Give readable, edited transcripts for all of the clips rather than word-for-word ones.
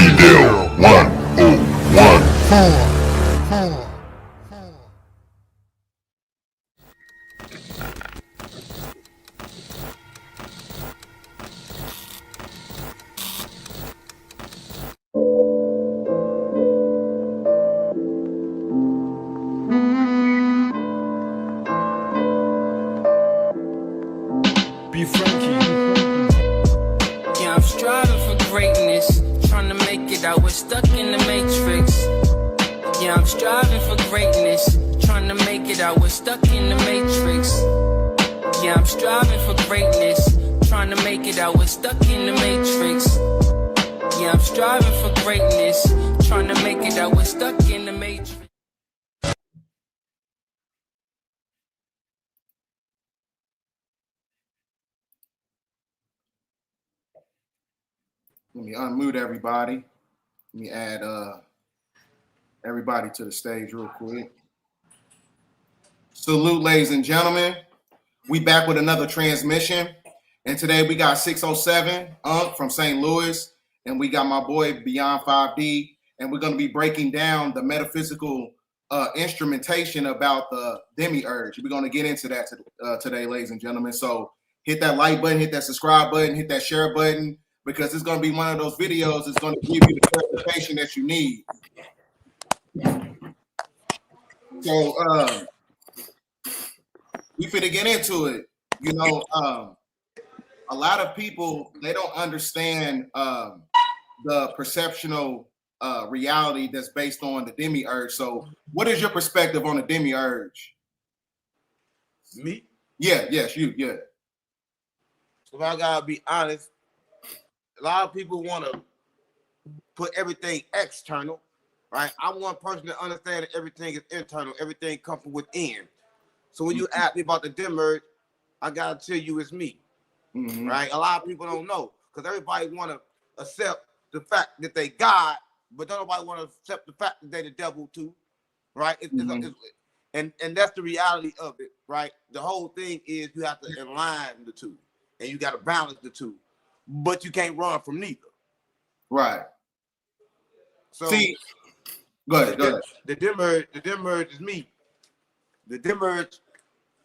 BDELL1014. Be Frankie. Yeah, I'm striving for greatness, trying to make it out. We're stuck in the matrix. Yeah, I'm striving for greatness, trying to make it out. We're stuck in the matrix. Yeah, I'm striving for greatness, trying to make it out. We're stuck in the matrix. Yeah, I'm striving for greatness, trying to make it out. We're stuck in the matrix. Let me unmute everybody. Let me add everybody to the stage real quick. Salute, ladies and gentlemen. We back with another transmission. And today we got 607 from St. Louis. And we got my boy Bdell1014. And we're going to be breaking down the metaphysical instrumentation about the Demiurge. We're going to get into that today, ladies and gentlemen. So hit that like button, hit that subscribe button, hit that share button, because it's going to be one of those videos that's going to give you the clarification that you need. So we finna get into it. You know, a lot of people, they don't understand the perceptional reality that's based on the Demiurge. So what is your perspective on the Demiurge? Me? Yeah, yes, you, yeah. So if I gotta be honest, a lot of people want to put everything external, right? I'm one person that understands that everything is internal, everything comes from within. So when you ask me about the Demiurge, I gotta tell you it's me, right? A lot of people don't know because everybody want to accept the fact that they God, but don't nobody want to accept the fact that they the devil too, right? And that's the reality of it, right? The whole thing is you have to align the two, and you got to balance the two, but you can't run from neither. Right. So see, go ahead. The Demiurge is me. The Demiurge,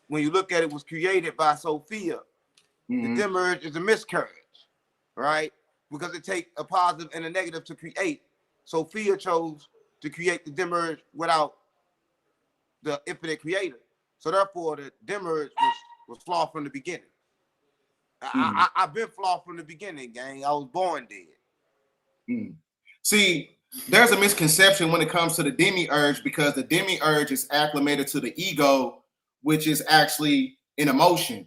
when you look at it, was created by Sophia. The Demiurge is a miscarriage, right? Because it takes a positive and a negative to create. Sophia chose to create the Demiurge without the infinite creator. So therefore, the Demiurge was flawed from the beginning. I've been flawed from the beginning, gang. I was born dead. See, there's a misconception when it comes to the Demiurge, because the Demiurge is acclimated to the ego, which is actually an emotion.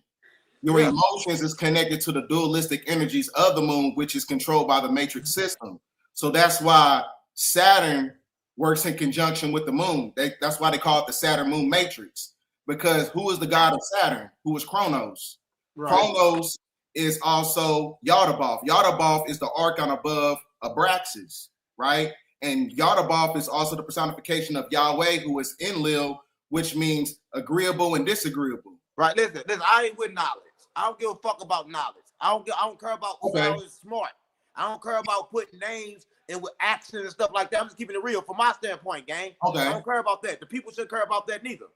Your emotions is connected to the dualistic energies of the moon, which is controlled by the matrix system. So that's why Saturn works in conjunction with the moon. That's why they call it the Saturn moon matrix, because who is the god of Saturn? Who is Kronos? Right. Kronos is also Yaldabaoth. Yaldabaoth is the archon above Abraxas, right? And Yaldabaoth is also the personification of Yahweh, who is Enlil, which means agreeable and disagreeable. Right. Listen. I ain't with knowledge. I don't give a fuck about knowledge. I don't care about sounding smart. I don't care about putting names and with action and stuff like that. I'm just keeping it real from my standpoint, gang. Okay. I don't care about that. The people shouldn't care about that neither.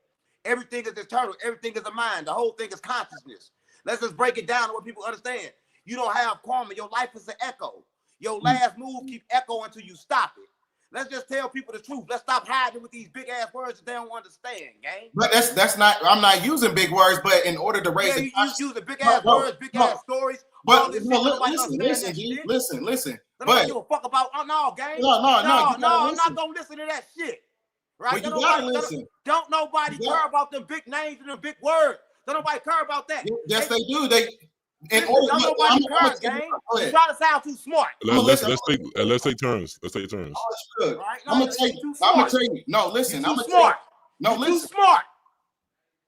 Everything is eternal. Everything is a mind. The whole thing is consciousness. Let's just break it down to what people understand. You don't have karma. Your life is an echo. Your last move keep echoing until you stop it. Let's just tell people the truth. Let's stop hiding with these big ass words that they don't understand, gang. But that's not. I'm not using big words, but in order to raise, you use the big ass words, big ass stories. But listen. But give a fuck about no, gang. No. I'm not gonna listen to that shit. Right? Well, you gotta listen. Don't nobody care about them big names and them big words. Don't nobody care about that. Yes, they do. Don't nobody care, gang. You try to sound too smart. Let's take turns. Let's take turns. Oh, right? I'm gonna tell you. No, listen. I'm smart. No, listen. Too smart.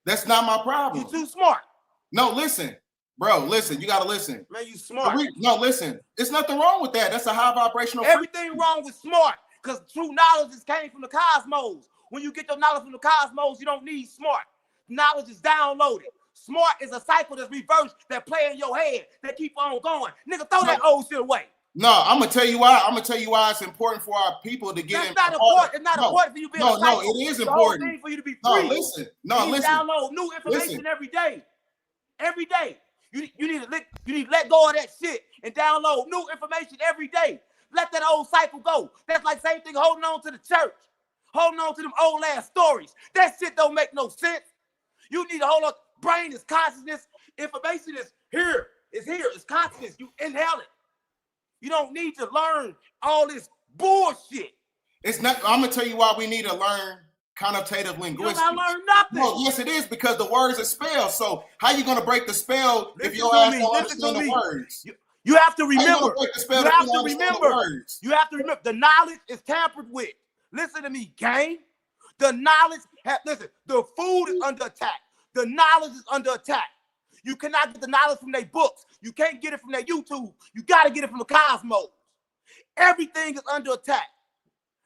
That's not my problem. You too smart. No, listen. Bro, listen, you gotta listen. Man, you smart. No, listen. There's nothing wrong with that. That's a high vibrational. Everything wrong with smart, because true knowledge is came from the cosmos. When you get your knowledge from the cosmos, you don't need smart. Knowledge is downloaded. Smart is a cycle that's reversed that play in your head that keep on going. Nigga, throw that old shit away. No, I'm gonna tell you why. I'm gonna tell you why it's important for our people to get. That's not important. It's not important for you to be. No, it is important. Thing for you to be free. No, listen. No, listen. Download new information every day. Every day. You need to let go of that shit and download new information every day. Let that old cycle go. That's like same thing holding on to the church, holding on to them old ass stories. That shit don't make no sense. You need to hold on. Brain is consciousness. Information is here. It's here. It's consciousness. You inhale it. You don't need to learn all this bullshit. It's not. I'm gonna tell you why we need to learn connotative linguistics. You don't learn nothing. No, yes, it is because the words are spelled. So how you gonna break the spell if your ass don't understand the words? You have to remember. You have to remember. You have to remember. The knowledge is tampered with. Listen to me, gang. The knowledge. Listen. The food is under attack. The knowledge is under attack. You cannot get the knowledge from their books. You can't get it from their YouTube. You got to get it from the cosmos. Everything is under attack.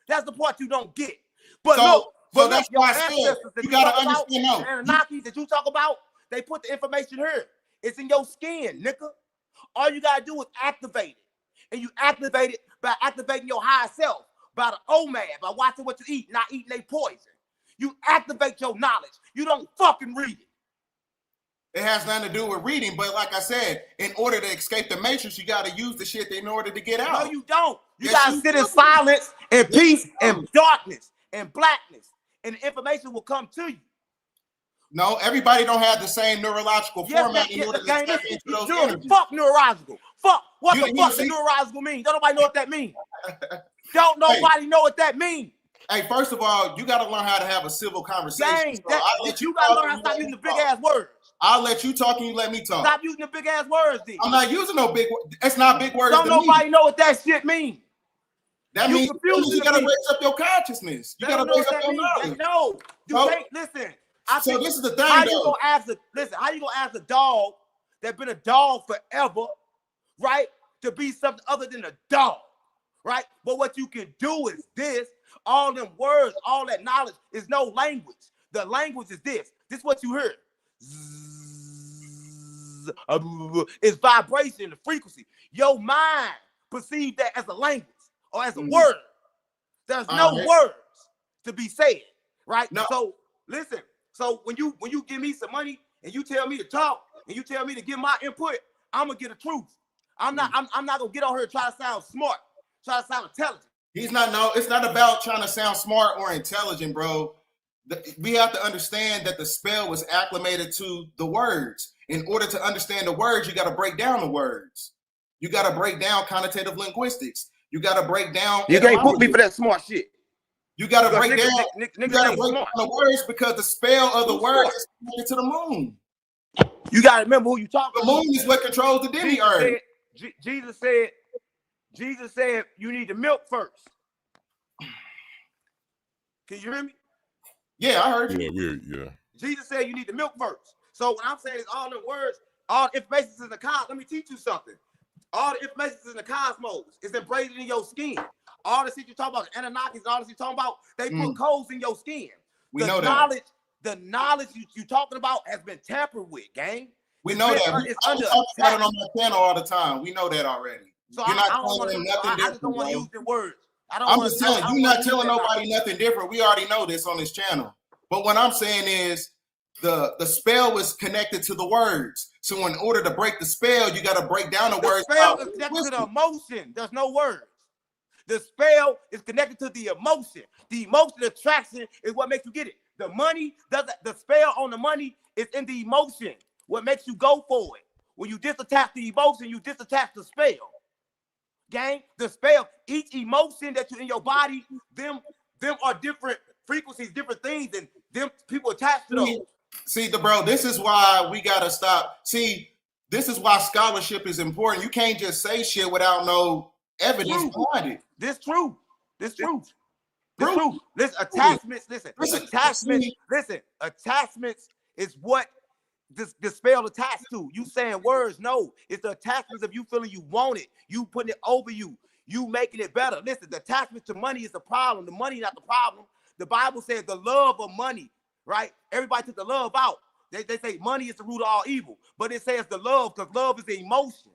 That's the part you don't get. But so that's why I said you got to understand now. And the Nakis that you talk about, they put the information here. It's in your skin, nigga. All you got to do is activate it. And you activate it by activating your higher self, by the OMAD, by watching what you eat, not eating their poison. You activate your knowledge. You don't fucking read it. It has nothing to do with reading, but like I said, in order to escape the matrix, you got to use the shit in order to get out. No, you don't. You got to sit in silence and peace and darkness and blackness, and the information will come to you. No, everybody don't have the same neurological format in order to step into those energies. Fuck neurological. Fuck. What the fuck does neurological mean? Don't nobody know what that means. Don't nobody know what that means. Hey, first of all, you got to learn how to have a civil conversation. You got to learn how to stop using the big ass words. I'll let you talk and you let me talk. Stop using the big ass words, D. I'm not using no big words. It's not big words. Don't nobody know what that shit means. That means you gotta raise up your consciousness. You gotta raise up your knowledge. No, you can't listen. So this is the thing. How you gonna ask a dog that's been a dog forever, right? To be something other than a dog, right? But what you can do is this. All them words, all that knowledge is no language. The language is this. This is what you hear. It's vibration, the frequency. Your mind perceives that as a language or as a word. There's no words to be said, right? No. So listen. So when you give me some money and you tell me to talk and you tell me to give my input, I'm gonna get the truth. I'm not gonna get on here and try to sound smart, try to sound intelligent. It's not about trying to sound smart or intelligent, bro. We have to understand that the spell was acclimated to the words. In order to understand the words, you got to break down the words. You got to break down connotative linguistics. You got to break down. You can't put me for that smart shit. You got to break down. You got to break down the words because the spell of the words is connected to the moon. You got to remember who you talking about. The moon is what controls the Demiurge. Jesus said you need the milk first. Can you hear me? Yeah, I heard you. Yeah. Jesus said you need the milk first. So when I'm saying is all the words, all the information is in the cosmos. Let me teach you something. All the information is in the cosmos. It's embedded in your skin. All the shit you talk about, the Anunnakis, all the shit you talking about, they put codes in your skin. We know that. The knowledge you talking about has been tampered with, gang. We know that. I talk about it on my channel all the time. We know that already. So you're not telling them nothing different. I just don't want to use the words. I'm just telling you, you're not telling nobody nothing different. We already know this on this channel. But what I'm saying is the spell was connected to the words. So in order to break the spell, you got to break down the words. The spell is connected to the emotion. There's no words. The spell is connected to the emotion. The emotion attraction is what makes you get it. The money, the spell on the money is in the emotion. What makes you go for it. When you disattach the emotion, you disattach the spell. Gang, the spell, each emotion that you in your body, them are different frequencies, different things, and them people attached to those. See, bro, this is why we gotta stop. See, this is why scholarship is important. You can't just say shit without no evidence behind it. This true. Listen, attachments is what this spell attached to. You saying words, no. It's the attachments of you feeling you want it. You putting it over you. You making it better. Listen, the attachment to money is the problem. The money not the problem. The Bible says the love of money, right? Everybody took the love out. They say money is the root of all evil. But it says the love because love is the emotion.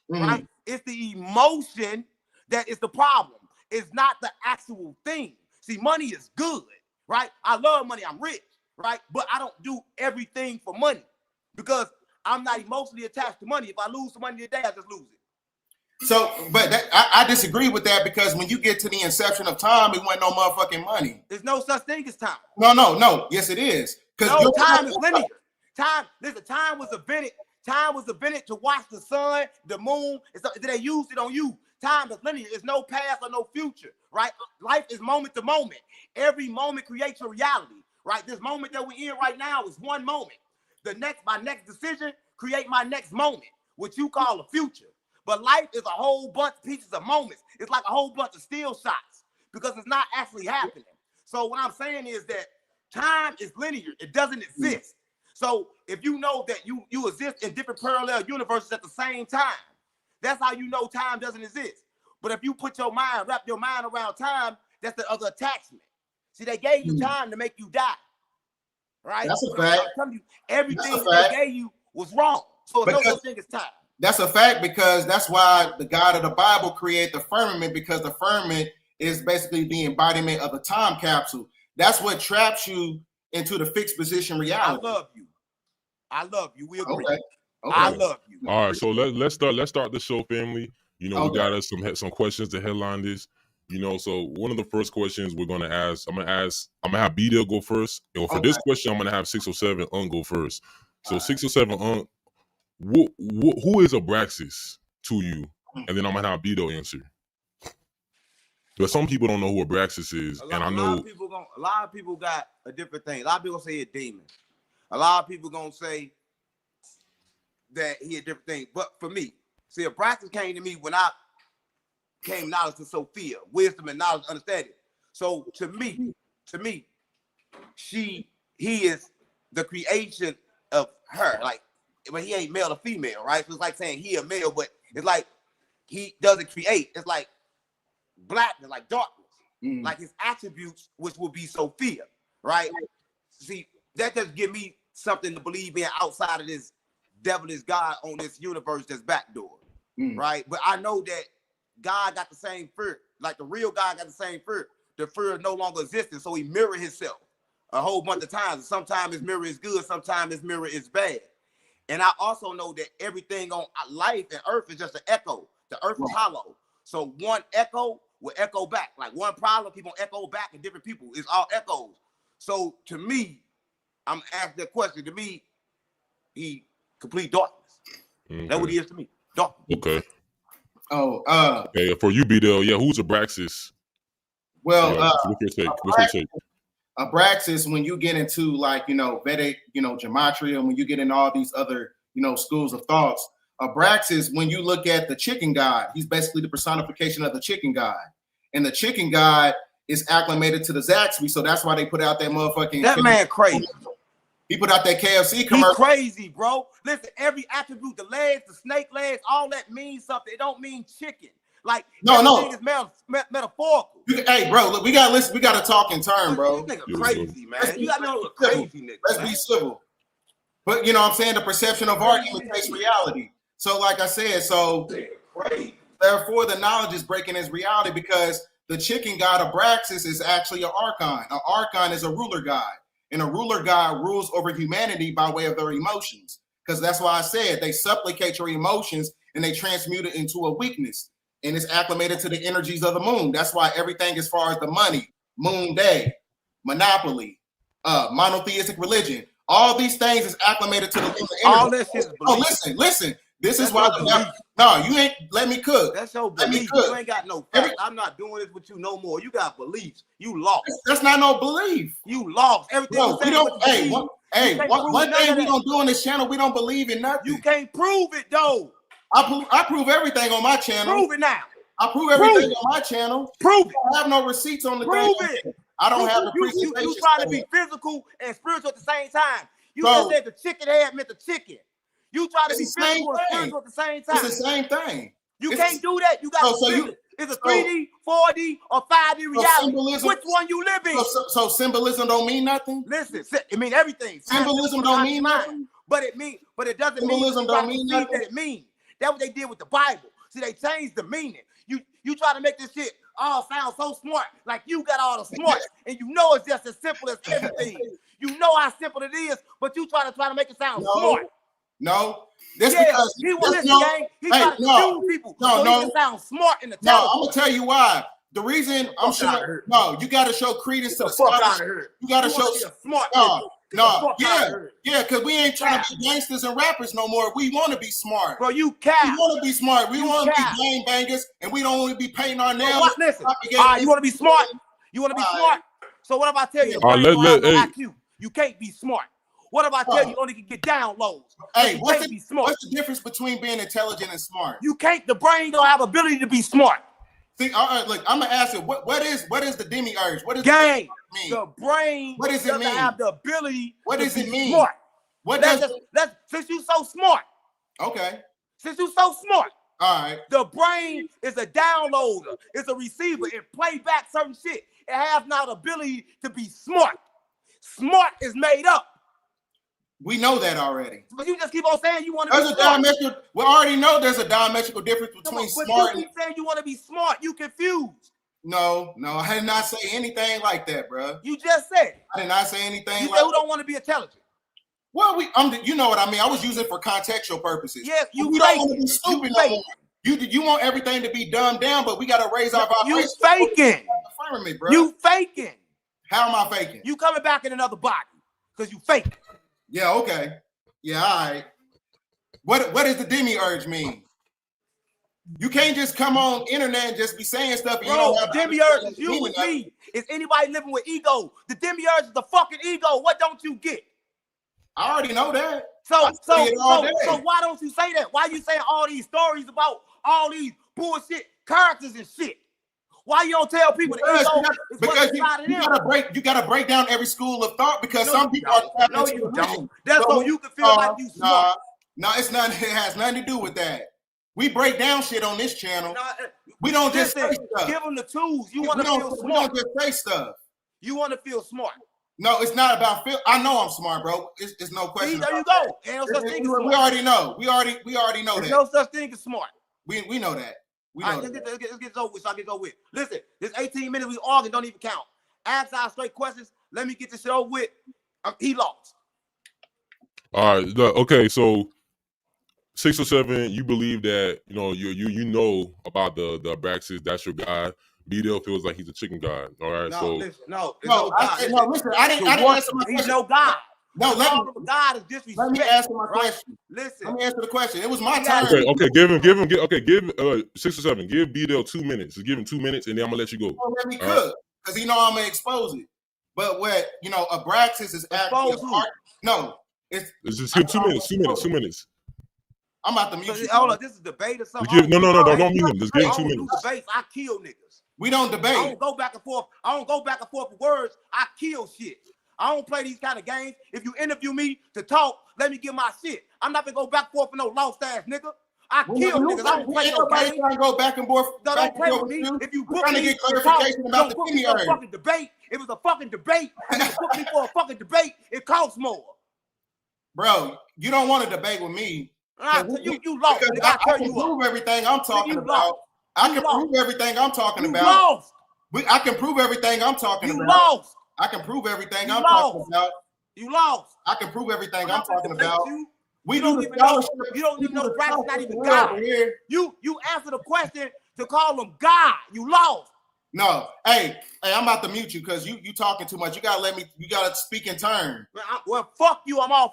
right? It's the emotion that is the problem. It's not the actual thing. See, money is good, right? I love money. I'm rich, right? But I don't do everything for money because I'm not emotionally attached to money. If I lose some money today, I just lose it. So, but I disagree with that because when you get to the inception of time, it wasn't no motherfucking money. There's no such thing as time. No. Yes, it is. No, time is linear. Time was invented. Time was invented to watch the sun, the moon. They used it on you. Time is linear. There's no past or no future, right? Life is moment to moment. Every moment creates a reality, right? This moment that we're in right now is one moment. My next decision create my next moment, which you call a future. But life is a whole bunch of pieces of moments. It's like a whole bunch of still shots because it's not actually happening. So what I'm saying is that time is linear. It doesn't exist. So if you know that you exist in different parallel universes at the same time, that's how you know time doesn't exist. But if you wrap your mind around time, that's the other attachment. See, they gave you time to make you die. Right? That's a fact. I'm telling you, everything they gave you was wrong. So there's no such thing as time. That's a fact because that's why the God of the Bible created the firmament, because the firmament is basically the embodiment of a time capsule. That's what traps you into the fixed position reality. I love you. We agree. Okay. I love you. All right, so let's start the show, family. We got us some questions to headline this. So one of the first questions we're gonna ask, I'm gonna have BDELL go first. And for this question, I'm gonna have 607 go first. So 607 who is Abraxas to you? And then I'm gonna have BDELL answer. But some people don't know who Abraxas is, and I know a lot of people got a different thing. A lot of people say a demon. A lot of people gonna say that he a different thing. But for me, see, Abraxas came to me when I came knowledge to Sophia, wisdom and knowledge, understanding. So to me, he is the creation of her. Like, but he ain't male or female, right? So it's like saying he a male, but it's like he doesn't create. It's like blackness, like darkness, like his attributes, which will be Sophia, right? See, that just give me something to believe in outside of this devilish God on this universe that's backdoor, right? But I know that God got the same fear, like the real God got the same fear. The fear no longer existing, so he mirrored himself a whole bunch of times. Sometimes his mirror is good, sometimes his mirror is bad. And I also know that everything on life and earth is just an echo. The earth is hollow. So one echo will echo back. Like one problem, people echo back in different people. It's all echoes. So to me, I'm asking that question. To me, he complete darkness. Okay. That's what he is to me. Darkness. Okay. Okay, for you, BDELL, who's Abraxas? Well, what's your take? Abraxas, when you get into like, Vedic, gematria, when you get into all these other, schools of thoughts, Abraxas, when you look at the chicken god, he's basically the personification of the chicken god. And the chicken god is acclimated to the Zaxby, so that's why they put out that motherfucking... That man crazy. He put out that KFC commercial. He's crazy, bro. Listen, every attribute, the legs, the snake legs, all that means something. It don't mean chicken. Like, everything is metaphorical. Hey, bro, look, we got to listen. We got to talk in turn, bro. This nigga crazy, man. You got to know a crazy nigga. Let's be civil. But, you know what I'm saying? The perception of art imitates reality. So, like I said, therefore, the knowledge is breaking his reality because the chicken god Abraxas is actually an archon. An archon is a ruler god. And a ruler god rules over humanity by way of their emotions. Because that's why I said they supplicate your emotions and they transmute it into a weakness. And it's acclimated to the energies of the moon. That's why everything as far as the money, moon day, monopoly, monotheistic religion, all these things is acclimated to the lunar energy. All this is listen. This is why you ain't let me cook. That's your belief. You ain't got no facts. I'm not doing this with you no more. You got beliefs. You lost. That's not no belief. You lost. Everything. Bro, we don't. One thing we don't do on this channel, we don't believe in nothing. You can't prove it though. I prove everything on my channel. Prove it now. I prove everything on my channel. Prove it. I have no receipts on the prove it. I don't have the presentation. You trying to be physical and spiritual at the same time. You just said the chicken head meant the chicken. You try to be physical and spiritual at the same time. It's the same thing. You can't do that. You got to it's a 3D, 4D, or 5D reality. Which one you living? So symbolism don't mean nothing? Listen, it mean everything. Symbolism don't mean nothing? But it doesn't symbolism mean don't mean nothing. that it means. That's what they did with the Bible. See, they changed the meaning. You try to make this shit all sound so smart, like you got all the smarts, and you know it's just as simple as everything. You know how simple it is, but you try to make it sound smart. No. This yeah, because he was this gang. He tried to confuse people so he can sound smart in the television. No, I'm gonna tell you why. The reason I'm sure you gotta show credence to the scholarship. You gotta show smart. Yeah, because we ain't trying to be gangsters and rappers no more. We want to be smart. Bro, you cap. We want to be smart. We want to be gang bangers, and we don't want to be painting our nails. Listen, you want to be smart? You want to be smart? So what if I tell you? IQ? You can't be smart. What if I tell you only can get downloads? Hey, what's the difference between being intelligent and smart? You can't. The brain don't have ability to be smart. See, look, I'm gonna ask you, what is the Demiurge? What does gang mean? The brain what does it mean? Have the ability what does it mean? Smart. What does since you so smart? Okay. Since you so smart. All right. The brain is a downloader, it's a receiver, it play back certain shit. It has not the ability to be smart. Smart is made up. We know that already. But you just keep on saying you want to be smart. We already know there's a diametrical difference between smart and... You keep saying you want to be smart. You confused. No, I did not say anything like that, bro. You just said it. I did not say anything you like that. Who don't want to be intelligent? Well, you know what I mean. I was using it for contextual purposes. Yeah, we don't want to be stupid no more. You want everything to be dumbed down, but we got to raise our vibration. You faking. Me, bro. You faking. How am I faking? You coming back in another body because you faking. Yeah, okay. Yeah, all right. What does the Demiurge mean? You can't just come on internet and just be saying stuff. And Bro, the Demiurge is you with me. Is anybody living with ego? The Demiurge is the fucking ego. What don't you get? I already know that. So why don't you say that? Why you saying all these stories about all these bullshit characters and shit? Why you don't tell people because you gotta break down every school of thought because some people are no, you don't. That's so you can feel like you smart. No, it's not. It has nothing to do with that. We break down shit on this channel. We don't just say stuff. Give them the tools. You want to feel smart. We don't just say stuff. You want to feel smart. No, it's not about feel. I know I'm smart, bro. It's no question. There you go. Ain't no such thing as smart. We already know. We already know that. There's no such thing as smart. We know that. All right, let's get this over with so I can go with. Listen, this 18 minutes we arguing don't even count. Ask our straight questions. Let me get this shit over with. He lost. All right. Okay, so 607, you believe that you know about the Abraxas. That's your guy. BDELL feels like he's a chicken god. All right. No, listen. I didn't answer my question. He's no god. No, God is disrespect. Let me answer my question. Listen. Let me answer the question. It was my turn. Okay. Give him 607. Give BDELL 2 minutes. Just give him 2 minutes, and then I'm gonna let you go. Let me cook, because I'm gonna expose it. But what Abraxas is actually it's just give 2 minutes. 2 minutes. I'm about to mute you. Hold on, this is debate or something. No, don't mute him. Just give him 2 minutes. Debates, I kill niggas. We don't debate. I don't go back and forth. With words. I kill shit. I don't play these kind of games. If you interview me to talk, let me get my shit. I'm not gonna go back and forth with no lost ass nigga. I kill niggas. I don't play no games. Trying to go back and forth. No, don't play with me. If you book me get clarification about the Demiurge. Fucking debate. It was a fucking debate. And you book me for a fucking debate. It costs more. Bro, you don't want to debate with me. You lost. I can prove everything I'm talking about. I can prove everything I'm talking about. Lost. I can prove everything I'm talking about. You lost. I can prove everything I'm talking about. You lost. I can prove everything I'm talking about. You don't even know. You don't even know the practice not even God. You answer the question to call him God. You lost. No, hey, I'm about to mute you because you talking too much. You gotta let me. You gotta speak in turn. Well, fuck you. I'm off.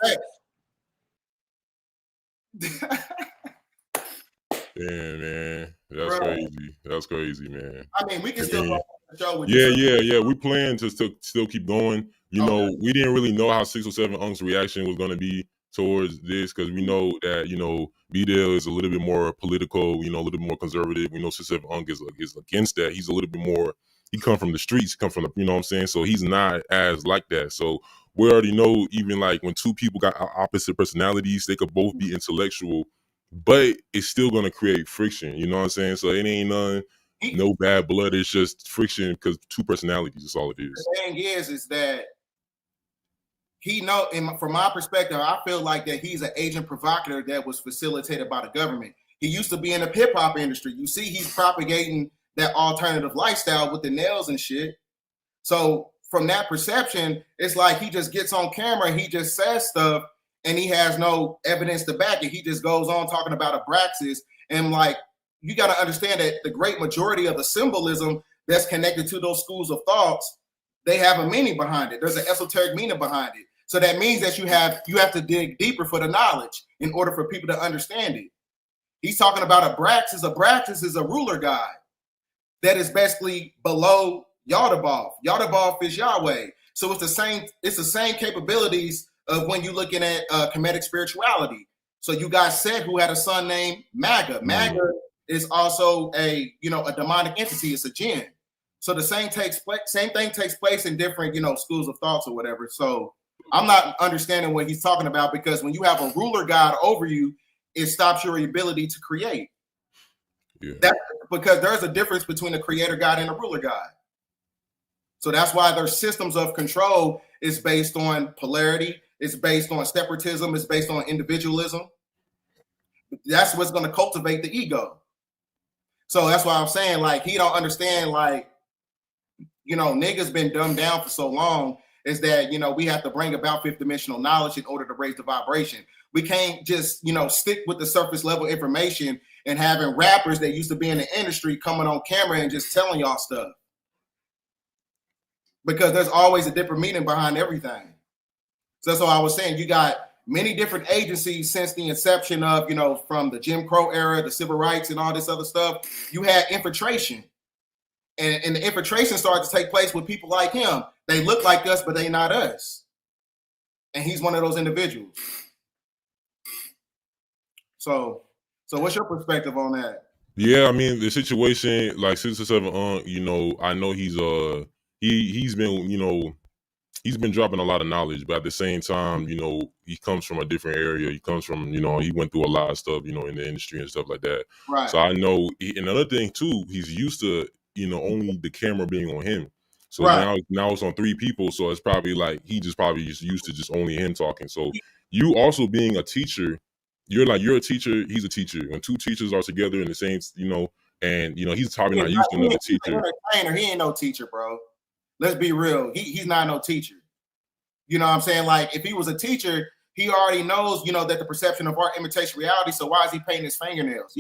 Damn, man, that's crazy, man. I mean, we can still go on the show with yeah. We plan to still keep going. You know, we didn't really know how 607 Unc's reaction was gonna be towards this because we know that BDELL is a little bit more political, a little bit more conservative. We know 607 Unc is against that. He's a little bit more. He come from the streets, come from the, what I'm saying. So he's not as like that. So we already know even like when two people got opposite personalities, they could both be intellectual, but it's still gonna create friction. You know what I'm saying? So it ain't no bad blood. It's just friction because two personalities. That's all it is. The thing is that from my perspective, I feel like that he's an agent provocateur that was facilitated by the government. He used to be in the hip hop industry. You see, he's propagating that alternative lifestyle with the nails and shit. So from that perception, it's like he just gets on camera and he just says stuff and he has no evidence to back it. He just goes on talking about Abraxas. And like, you got to understand that the great majority of the symbolism that's connected to those schools of thoughts, they have a meaning behind it. There's an esoteric meaning behind it. So that means that you have to dig deeper for the knowledge in order for people to understand it. He's talking about Abraxas. Abraxas is a ruler god that is basically below Yaldabaoth. Yaldabaoth is Yahweh. So it's the same capabilities of when you're looking at Kemetic spirituality. So you got Set, who had a son named Maga. Maga is also a demonic entity. It's a jinn. So the same thing takes place in different, schools of thoughts or whatever. So I'm not understanding what he's talking about, because when you have a ruler god over you, it stops your ability to create. Yeah. That's because there's a difference between a creator god and a ruler god. So that's why their systems of control is based on polarity. It's based on separatism. It's based on individualism. That's what's going to cultivate the ego. So that's why I'm saying, like, he don't understand, like, niggas been dumbed down for so long, is that, we have to bring about fifth dimensional knowledge in order to raise the vibration. We can't just, stick with the surface level information and having rappers that used to be in the industry coming on camera and just telling y'all stuff. Because there's always a different meaning behind everything. So that's why I was saying, you got many different agencies since the inception of, from the Jim Crow era, the civil rights and all this other stuff. You had infiltration. And the infiltration started to take place with people like him. They look like us, but they not us. And he's one of those individuals. So what's your perspective on that? Yeah, I mean, the situation, like 6 or 7, I know he's been, he's been dropping a lot of knowledge, but at the same time, he comes from a different area. He comes from, he went through a lot of stuff, in the industry and stuff like that. Right. So I know, another thing too, he's used to, only the camera being on him. So now it's on 3 people. So it's probably like, he just probably just used to just only him talking. So you also being a teacher, you're a teacher, he's a teacher. When 2 teachers are together in the same, and he's probably not used to another teacher. He ain't no teacher, bro. Let's be real. He's not no teacher. You know what I'm saying? Like, if he was a teacher, he already knows, that the perception of art imitates reality. So why is he painting his fingernails?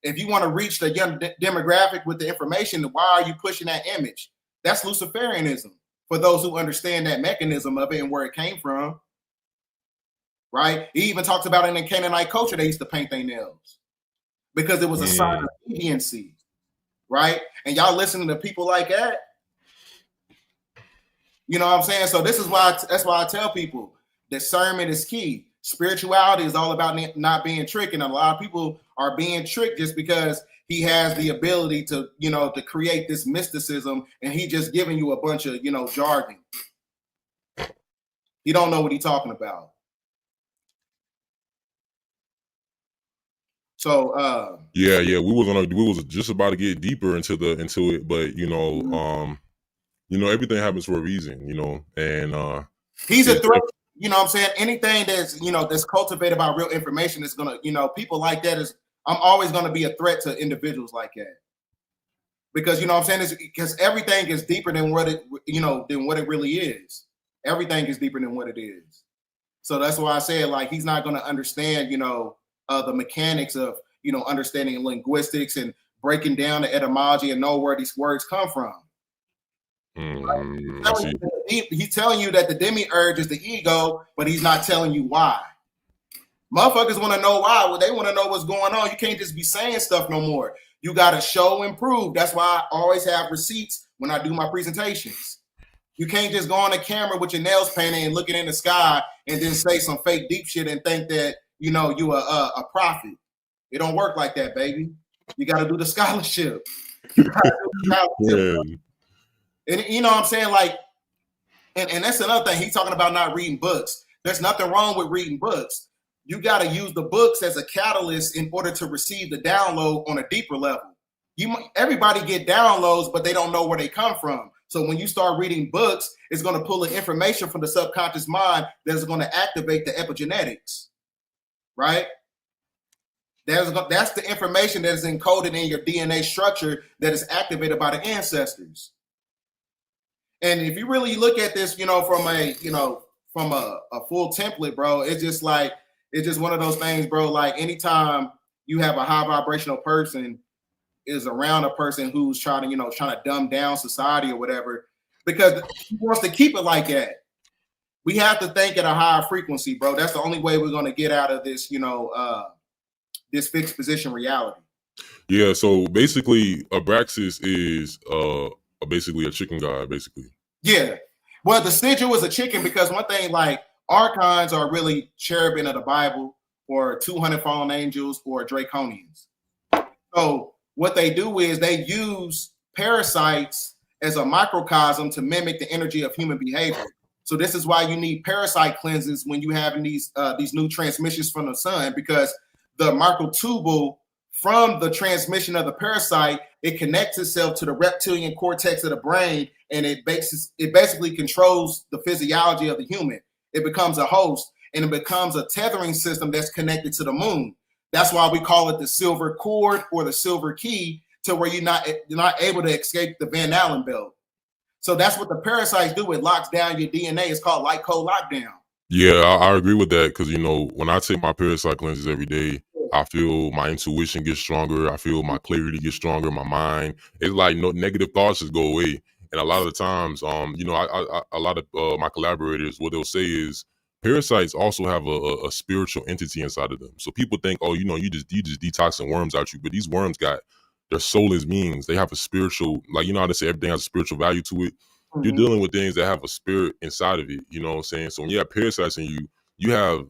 If you want to reach the young demographic with the information, why are you pushing that image? That's Luciferianism, for those who understand that mechanism of it and where it came from. Right? He even talks about it in Canaanite culture. They used to paint their nails because it was a sign of obediency. Right? And y'all listening to people like that. You know what I'm saying? So that's why I tell people discernment is key. Spirituality is all about not being tricked. And a lot of people are being tricked just because he has the ability to, to create this mysticism, and he just giving you a bunch of, jargon. He don't know what he's talking about. So we was just about to get deeper into it, but everything happens for a reason, and he's a threat. You know what I'm saying? Anything that's, that's cultivated by real information is gonna, people like that I'm always gonna be a threat to individuals like that. Because what I'm saying is because everything is deeper than what it, than what it really is. Everything is deeper than what it is. So that's why I say, like, he's not gonna understand, the mechanics of, understanding linguistics and breaking down the etymology and know where these words come from. He's telling you that the demiurge is the ego, but he's not telling you why. Motherfuckers want to know why. Well, they want to know what's going on. You can't just be saying stuff no more. You got to show and prove. That's why I always have receipts when I do my presentations. You can't just go on the camera with your nails painted and looking in the sky and then say some fake deep shit and think that, you a prophet. It don't work like that, baby. You got to do the scholarship. You got to do the scholarship. And what I'm saying? Like, and that's another thing. He's talking about not reading books. There's nothing wrong with reading books. You got to use the books as a catalyst in order to receive the download on a deeper level. Everybody get downloads, but they don't know where they come from. So when you start reading books, it's going to pull the information from the subconscious mind that's going to activate the epigenetics, right? That's the information that is encoded in your DNA structure that is activated by the ancestors. And if you really look at this, from a full template, bro, it's just one of those things, bro. Like anytime you have a high vibrational person is around a person who's trying to dumb down society or whatever, because he wants to keep it like that. We have to think at a higher frequency, bro. That's the only way we're going to get out of this, this fixed position reality. Yeah. So basically, Abraxas is basically a chicken god, basically. Yeah. Well, the sigil is a chicken because one thing, like archons are really cherubim of the Bible, or 200 fallen angels, or draconians. So what they do is they use parasites as a microcosm to mimic the energy of human behavior. So this is why you need parasite cleanses when you having these new transmissions from the sun, because the microtubule from the transmission of the parasite, it connects itself to the reptilian cortex of the brain, and it basically controls the physiology of the human. It becomes a host, and it becomes a tethering system that's connected to the moon. That's why we call it the silver cord or the silver key, to where you're not able to escape the Van Allen belt. So that's what the parasites do. It locks down your DNA. It's called light code lockdown. Yeah, I agree with that, because when I take my parasite cleanses every day, I feel my intuition gets stronger. I feel my clarity gets stronger. My mind, it's like no negative thoughts just go away. And a lot of the times, a lot of my collaborators, what they'll say is parasites also have a spiritual entity inside of them. So people think, oh, you just detoxing worms out you, but these worms got their soulless beings. They have a spiritual, like how they say everything has a spiritual value to it. Mm-hmm. You're dealing with things that have a spirit inside of it. You know what I'm saying? So when you have parasites in you, you have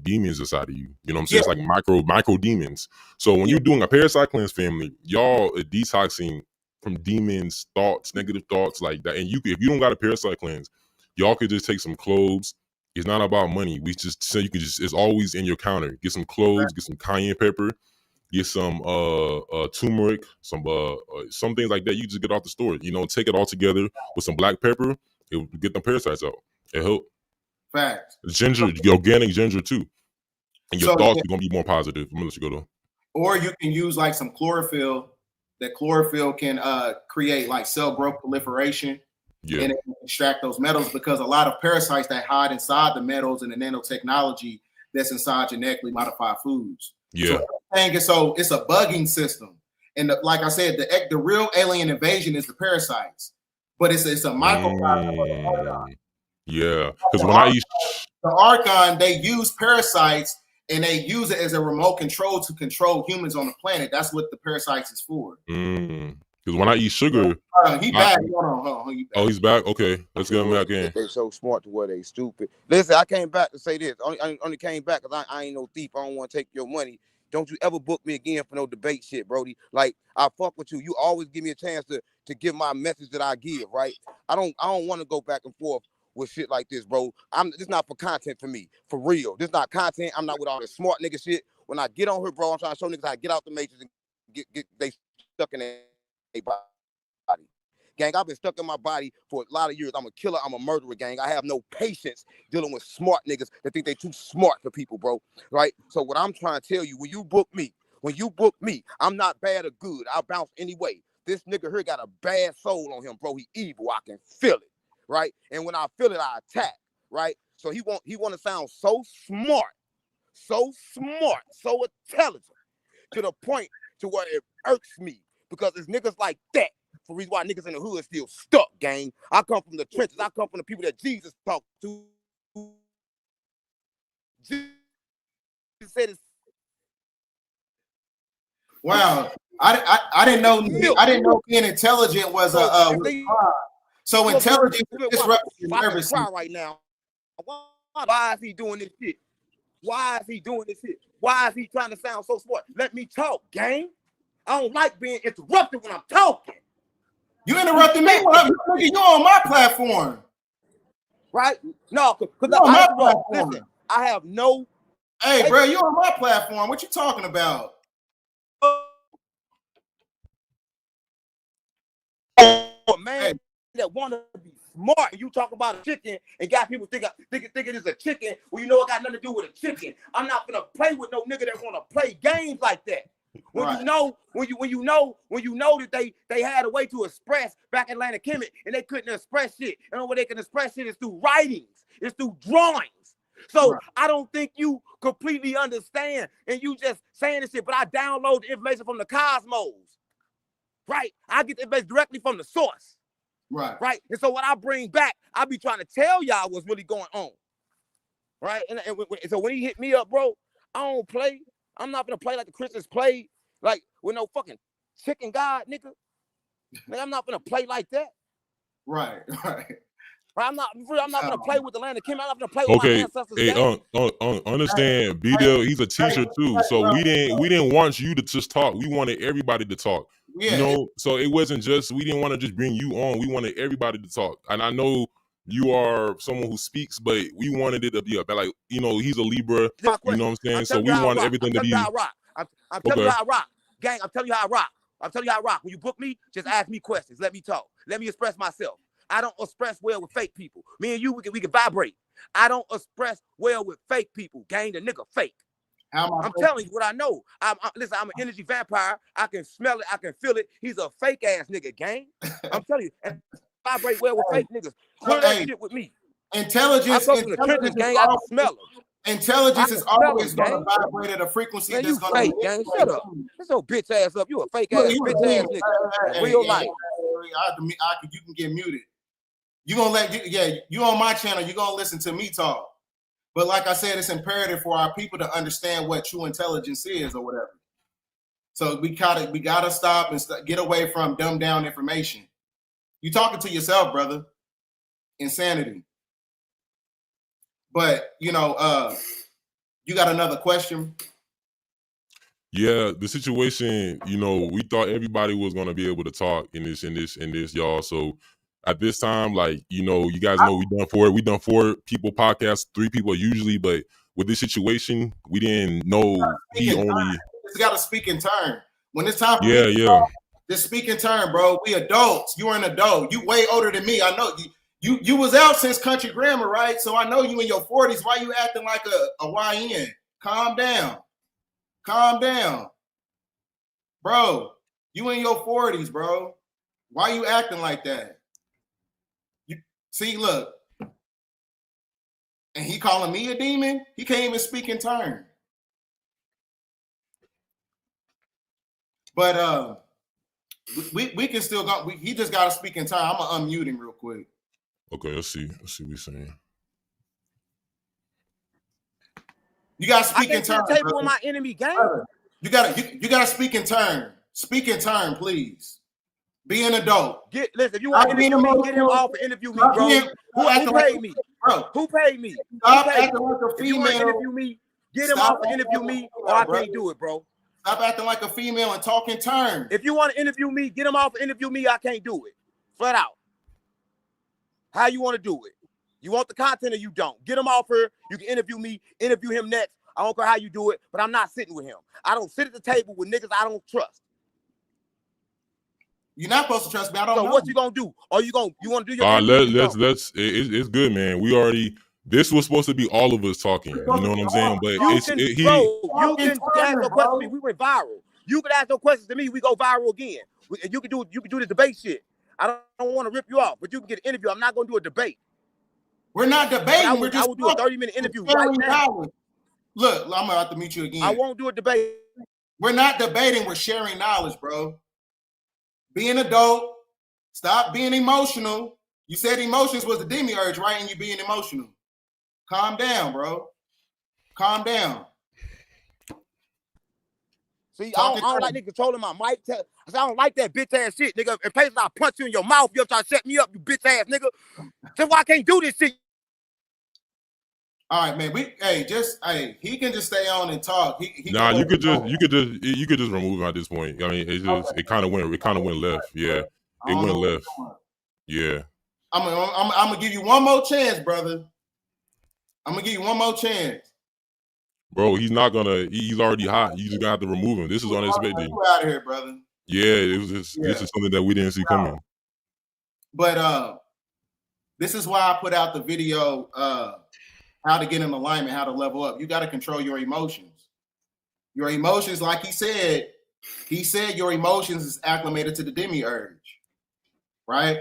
demons inside of you. You know what I'm saying? Yeah. It's like micro demons. So when you're doing a parasite cleanse, family, y'all are detoxing from demons, thoughts, negative thoughts like that. And if you don't got a parasite cleanse, y'all could just take some cloves. It's not about money. We just say it's always in your counter. Get some cloves, get some cayenne pepper, get some turmeric, some things like that. You just get off the store. Take it all together with some black pepper. It will get them parasites out. It help. Facts. Ginger, organic ginger too. And your thoughts are gonna be more positive. I'm gonna let you go though. Or you can use like some chlorophyll. That chlorophyll can create like cell growth proliferation. Yeah. And it can extract those metals, because a lot of parasites that hide inside the metals and the nanotechnology that's inside genetically modified foods. Yeah. So it's a bugging system. And like I said, the real alien invasion is the parasites. But it's a microcosm of the archon. Yeah. Because when I eat the archon, they use parasites and they use it as a remote control to control humans on the planet. That's what the parasites is for. Because when I eat sugar, he back. Hold on. He back. Oh, he's back. Okay, let's get him back in. They so smart to where they stupid. Listen, I came back to say this. Only came back because I ain't no thief. I don't want to take your money. Don't you ever book me again for no debate shit, Brody. Like, I fuck with you. You always give me a chance to give my message that I give, right? I don't want to go back and forth with shit like this, bro. This not for content for me. For real. This not content. I'm not with all this smart nigga shit. When I get on here, bro, I'm trying to show niggas how to get out the matrix and get they stuck in their body. Gang, I've been stuck in my body for a lot of years. I'm a killer. I'm a murderer, gang. I have no patience dealing with smart niggas that think they too smart for people, bro. Right? So what I'm trying to tell you, when you book me, I'm not bad or good. I'll bounce anyway. This nigga here got a bad soul on him, bro. He evil. I can feel it. Right? And when I feel it, I attack. Right? So he want to sound so smart, so intelligent, to the point to where it irks me, because it's niggas like that. For the reason why niggas in the hood still stuck, gang. I come from the trenches. I come from the people that Jesus talked to. Jesus said it's... Wow, I didn't know. I didn't know being intelligent was a. So intelligence disrupts your nervous system right now. Why is he doing this shit? Why is he doing this shit? Why is he trying to sound so smart? Let me talk, gang. I don't like being interrupted when I'm talking. You interrupted me when you're on my platform. Right? No, because listen, I have no... Hey, bro, you're on my platform. What you talking about? Oh, man. that want to be smart. You talk about a chicken and got people thinking it's a chicken. Well, you know it got nothing to do with a chicken. I'm not gonna play with no nigga that want to play games like that. When you know that they had a way to express back in Atlantic Kemet and they couldn't express shit. And the way they can express shit is through writings, it's through drawings. So I don't think you completely understand and you just saying this shit, but I download the information from the cosmos. Right? I get the information directly from the source. Right. And so what I bring back, I be trying to tell y'all what's really going on. Right. And so when he hit me up, bro, I don't play. I'm not gonna play like the Christians play, like with no fucking chicken god, nigga. Like, I'm not gonna play like that. Right. I'm not gonna play with the land of Kim. I'm not gonna play with my ancestors. Hey, understand, BDELL, he's a teacher too. So we didn't want you to just talk. We wanted everybody to talk. Yeah. You know, so it wasn't just, we didn't want to just bring you on. We wanted everybody to talk. And I know you are someone who speaks, but we wanted it to be like, you know, he's a Libra. You know what I'm saying? So we wanted everything to be. I'm telling you how I rock. Gang, I'm telling you how I rock. I'm telling you how I rock. When you book me, just ask me questions. Let me talk. Let me express myself. I don't express well with fake people. Me and you, we can vibrate. I don't express well with fake people. Gang, the nigga fake. I'm telling you what I know. Listen, I'm an energy vampire. I can smell it. I can feel it. He's a fake ass nigga, gang. I'm telling you. And I vibrate well with fake niggas. Clear that shit with me. Intelligence. I go to the trenches, gang. I can smell them. Intelligence is always going to vibrate at a frequency that's going to fake, gang. Shut up. Shut your bitch ass up. You a fake ass bitch ass nigga. Real life. You can get muted. You gonna you on my channel, you're gonna listen to me talk. But like I said, it's imperative for our people to understand what true intelligence is or whatever. So we gotta stop and get away from dumbed down information. You talking to yourself, brother. Insanity. But you know, you got another question? Yeah, the situation, you know, we thought everybody was gonna be able to talk in this, y'all. So at this time, like, you know, you guys know we done 4 people podcasts, 3 people usually, but with this situation, we didn't know he only. It's got to speak in turn. When it's time for me to talk, just speak in turn, bro. We adults. You're an adult. You way older than me. I know you was out since country grammar, right? So I know you in your 40s. Why you acting like a YN? Calm down. Calm down. Bro, you in your 40s, bro. Why you acting like that? See, look, and he calling me a demon. He can't even speak in turn. But we can still go. He just got to speak in turn. I'm gonna unmute him real quick. Okay, let's see what he's saying. You got to speak in turn. Table with my enemy, gang. You got to speak in turn. Speak in turn, please. Be an adult. Listen, if you want to interview me, get him off and interview me, bro. Who paid me? Bro, who paid me? Stop acting like a female. If you want to interview me, get him off and interview me, or I can't do it, bro. Stop acting like a female and talk in turn. If you want to interview me, get him off and interview me, I can't do it. Flat out. How you want to do it? You want the content or you don't? Get him off here. You can interview me, interview him next. I don't care how you do it, but I'm not sitting with him. I don't sit at the table with niggas I don't trust. You're not supposed to trust me. I don't know. So what you gonna do? Or you want to do your it's good, man. We already, this was supposed to be all of us talking. You know what I'm saying? But you can ask no questions to me. We went viral. You can ask no questions to me. We go viral again. You can do the debate shit. I don't want to rip you off, but you can get an interview. I'm not gonna do a debate. We're not debating. I will do a 30-minute interview right now. Look, I'm gonna have to meet you again. I won't do a debate. We're not debating. We're sharing knowledge, bro. Be an adult. Stop being emotional. You said emotions was the demiurge, right? And you being emotional. Calm down, bro. Calm down. See, I don't like niggas controlling my mic. I don't like that bitch ass shit, nigga. In places I punch you in your mouth, you're trying to set me up, you bitch ass nigga. That's why I can't do this shit. All right, man. He can just stay on and talk. You could just remove him at this point. I mean, it kind of went left. Yeah, it went left. Yeah. I'm gonna give you one more chance, brother. I'm gonna give you one more chance. Bro, he's already hot. You just gonna have to remove him. This is unexpected. You out of here, brother. Yeah, this is something that we didn't see coming. But this is why I put out the video, how to get in alignment, how to level up. You got to control your emotions. Your emotions, like he said your emotions is acclimated to the demiurge, right?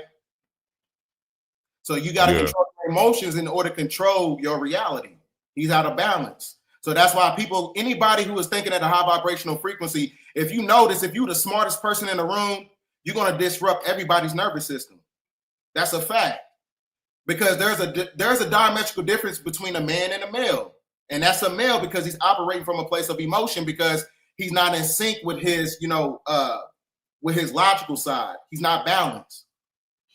So you got to control your emotions in order to control your reality. He's out of balance. So that's why anybody who is thinking at a high vibrational frequency, if you notice, if you're the smartest person in the room, you're going to disrupt everybody's nervous system. That's a fact. Because there's a diametrical difference between a man and a male. And that's a male because he's operating from a place of emotion because he's not in sync with his, with his logical side. He's not balanced.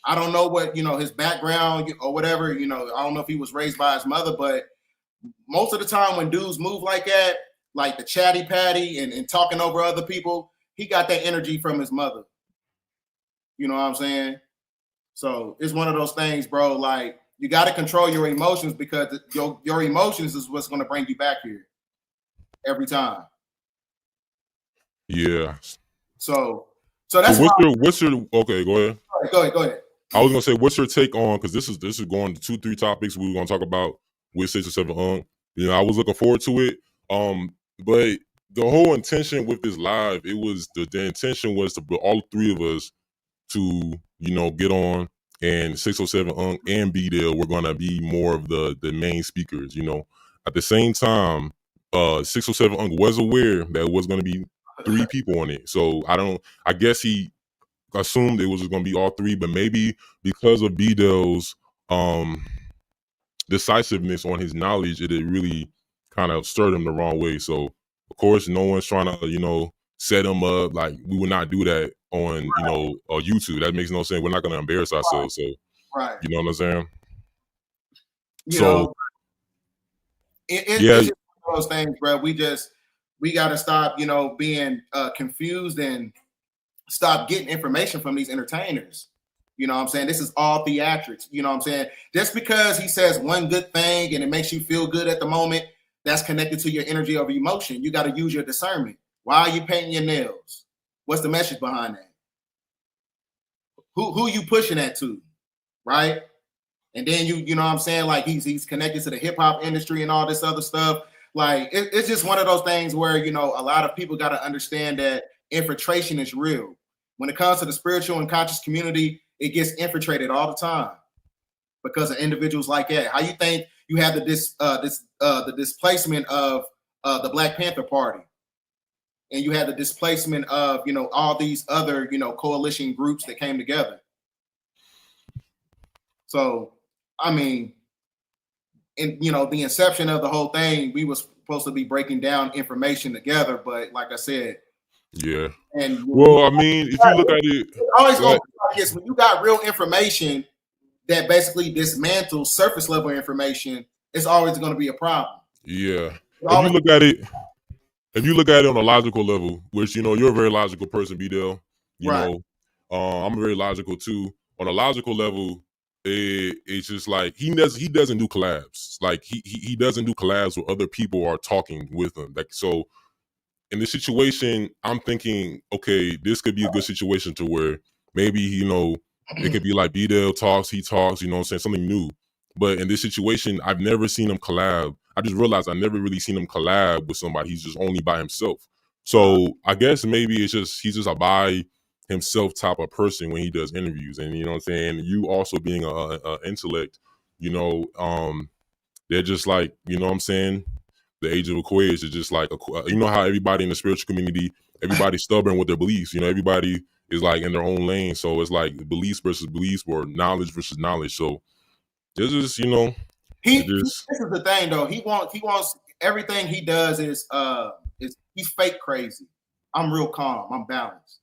I don't know what, his background or whatever, I don't know if he was raised by his mother, but most of the time when dudes move like that, like the chatty patty and talking over other people, he got that energy from his mother. You know what I'm saying? So it's one of those things, bro. Like, you got to control your emotions because your emotions is what's going to bring you back here every time. Yeah. So that's what's your okay, go ahead. Go ahead. I was gonna say, what's your take on, because this is going to 2-3 topics we were gonna talk about with 6 or 7 I was looking forward to it. But the whole intention with this live, it was the intention was to put all 3 of us to get on, and 607 and BDELL we're gonna be more of the main speakers. At the same time, 607 was aware that it was gonna be 3 people on it, so I guess he assumed it was just gonna be all 3, but maybe because of BDELL's decisiveness on his knowledge, it really kind of stirred him the wrong way. So of course no one's trying to set him up. Like, we would not do that on YouTube. That makes no sense. We're not going to embarrass ourselves. So you know what I'm saying? It's just one of those things, bro. We got to stop being confused and stop getting information from these entertainers. You know what I'm saying? This is all theatrics. You know what I'm saying? Just because he says one good thing and it makes you feel good at the moment, that's connected to your energy or emotion. You got to use your discernment. Why are you painting your nails? What's the message behind that? Who you pushing that to, right? And then you know what I'm saying? Like, he's connected to the hip hop industry and all this other stuff. Like, it's just one of those things where, a lot of people got to understand that infiltration is real. When it comes to the spiritual and conscious community, it gets infiltrated all the time because of individuals like that. How you think you have the displacement of the Black Panther Party, and you had the displacement of all these other coalition groups that came together? So I mean, in the inception of the whole thing, we was supposed to be breaking down information together, but like I said, yeah. And well, I mean, if you look at it, always go like this: when you got real information that basically dismantles surface level information, it's always going to be a problem. Yeah. If you look at it on a logical level, which you're a very logical person, BDELL. I'm very logical too. On a logical level, it's just like he doesn't do collabs. Like he doesn't do collabs where other people are talking with him. Like, so in this situation, I'm thinking, okay, this could be a good situation to where maybe it could be like BDELL talks, he talks, what I'm saying, something new. But in this situation, I've never seen him collab. I just realized I never really seen him collab with somebody. He's just only by himself. So I guess maybe he's just a by himself type of person when he does interviews. And what I'm saying, you also being a intellect, they're just like, what I'm saying, the age of Aquarius is just like, how everybody in the spiritual community, everybody's stubborn with their beliefs. Everybody is like in their own lane. So it's like beliefs versus beliefs, or knowledge versus knowledge. So this is, this is the thing though. He wants everything he does is he's fake crazy. I'm real calm. I'm balanced.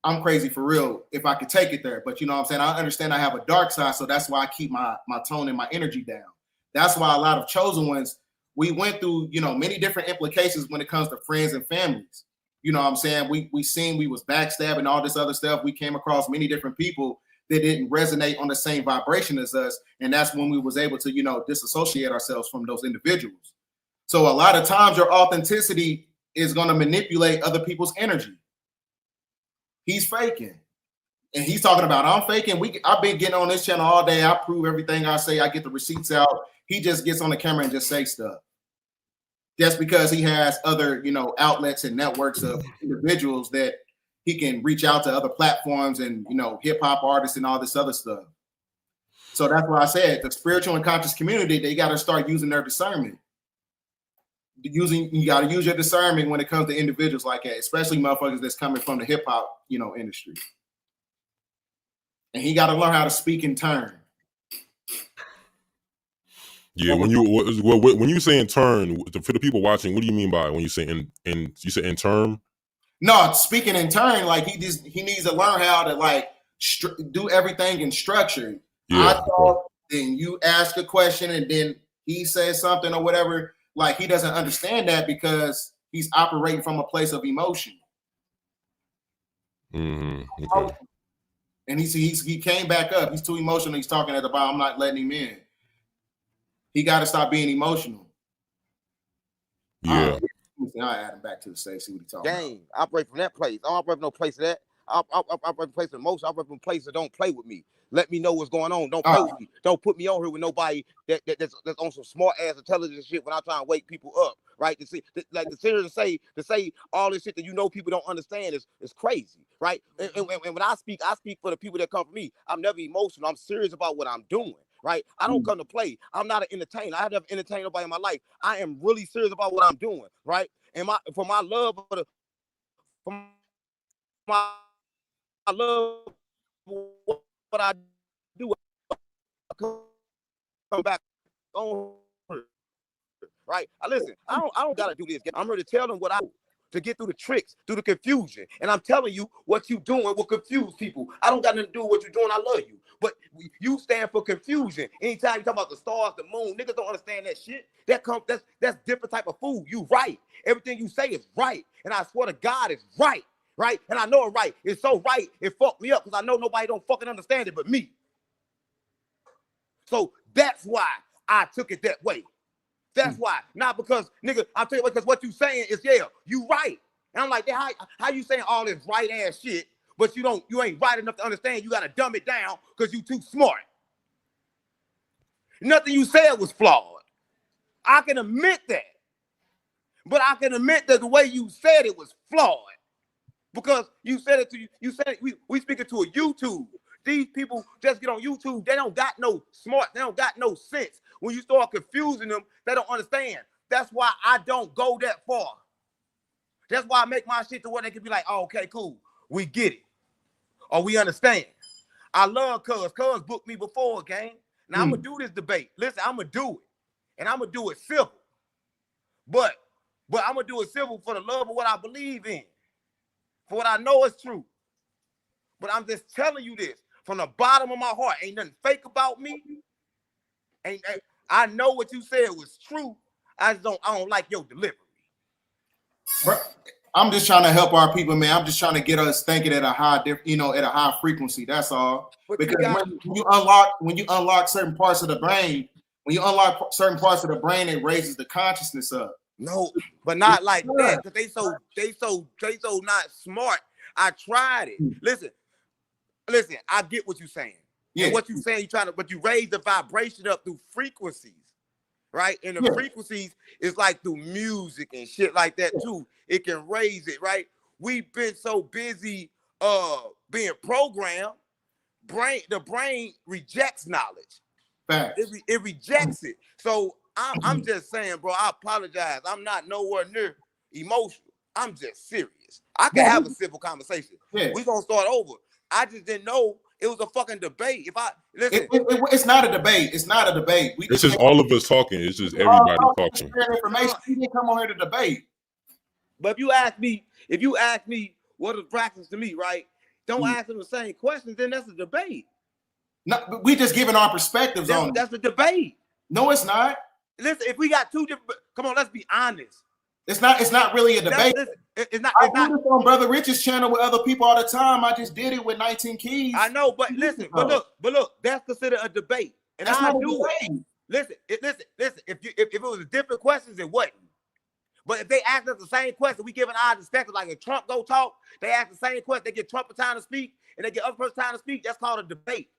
I'm crazy for real if I could take it there. But you know what I'm saying? I understand I have a dark side, so that's why I keep my tone and my energy down. That's why a lot of chosen ones, we went through, many different implications when it comes to friends and families. You know what I'm saying? We seen we was backstabbing, all this other stuff. We came across many different people that didn't resonate on the same vibration as us. And that's when we was able to, disassociate ourselves from those individuals. So a lot of times your authenticity is going to manipulate other people's energy. He's faking. And he's talking about I'm faking. I've been getting on this channel all day. I prove everything I say. I get the receipts out. He just gets on the camera and just say stuff. Just because he has other, outlets and networks of individuals that he can reach out to other platforms and, hip hop artists and all this other stuff. So that's why I said the spiritual and conscious community, they got to start using their discernment. You got to use your discernment when it comes to individuals like that, especially motherfuckers that's coming from the hip hop, industry. And he got to learn how to speak in turn. Yeah, when you say in turn, for the people watching, what do you mean by when you say you say in term? No, speaking in turn, like he needs to learn how to like do everything in structure. Yeah. I talk, then you ask a question, and then he says something or whatever. Like he doesn't understand that because he's operating from a place of emotion. Mm-hmm. Okay. And he came back up. He's too emotional. He's talking at the bottom. I'm not letting him in. He got to stop being emotional. Yeah. I'll add him back to the stage, see what he's talking about. I operate from that place. I don't operate from no place of that. I operate from a place of emotion. I operate from a place that don't play with me. Let me know what's going on. Don't play with me. Don't put me on here with nobody that's on some smart ass intelligent shit when I'm trying to wake people up, right? To say all this shit that people don't understand is crazy, right? And when I speak for the people that come from me. I'm never emotional. I'm serious about what I'm doing. Right? I don't come to play. I'm not an entertainer. I have never entertained nobody in my life. I am really serious about what I'm doing, right? And for my love for what I do, I come back on, right? Listen, I don't gotta do this. I'm here to tell them what I do, to get through the tricks, through the confusion. And I'm telling you, what you doing will confuse people. I don't got nothing to do with what you're doing. I love you. But you stand for confusion. Anytime you talk about the stars, the moon, niggas don't understand that shit. That's different type of food. You right. Everything you say is right. And I swear to God, it's right. Right? And I know it's right. It's so right, it fucked me up because I know nobody don't fucking understand it but me. So that's why I took it that way. That's why. Not because, nigga, I'll tell you what, because what you saying is, yeah, you right. And I'm like, how you saying all this right ass shit, but you ain't right enough to understand. You got to dumb it down because you too smart. Nothing you said was flawed. I can admit that. But I can admit that the way you said it was flawed. Because you said it to you said it, we speaking to a YouTube. These people just get on YouTube. They don't got no smart. They don't got no sense. When you start confusing them, they don't understand. That's why I don't go that far. That's why I make my shit to where they can be like, oh, okay, cool. We get it. Or we understand. I love Cuz. Cuz booked me before, gang. Now I'm going to do this debate. Listen, I'm going to do it. And I'm going to do it civil. But I'm going to do it civil for the love of what I believe in. For what I know is true. But I'm just telling you this from the bottom of my heart. Ain't nothing fake about me. I know what you said was true. I don't like your delivery. Bro, I'm just trying to help our people, man. I'm just trying to get us thinking at a high, at a high frequency. That's all. But because when you unlock certain parts of the brain, it raises the consciousness up. No, but not like that. Because they so not smart. I tried it. Listen. I get what you're saying. Yeah. And what you're saying, but you raise the vibration up through frequencies, right? And the frequencies is like through music and shit like that too. It can raise it, right? We've been so busy being programmed. The brain rejects knowledge. It rejects it. So I'm just saying, bro, I apologize. I'm not nowhere near emotional. I'm just serious. I can have a civil conversation. Yeah. We're gonna start over. I just didn't know it was a fucking debate. If I listen, it's not a debate. It's not a debate. It's just all of us talking. It's just everybody talking. Information. We didn't come on here to debate. But if you ask me what is practice to me, right? Don't ask them the same questions. Then that's a debate. No, we just giving our perspectives on it. That's a debate. No, it's not. Listen, if we got two different, come on, let's be honest. It's not really a debate. It's not. I do this on Brother Rich's channel with other people all the time. I just did it with 19 Keys. I know, but listen, but look, that's considered a debate, and I do it. Listen. If it was different questions, it wasn't. But if they ask us the same question, we giving our perspective. Like if Trump go talk, they ask the same question. They give Trump a time to speak, and they give other person time to speak. That's called a debate.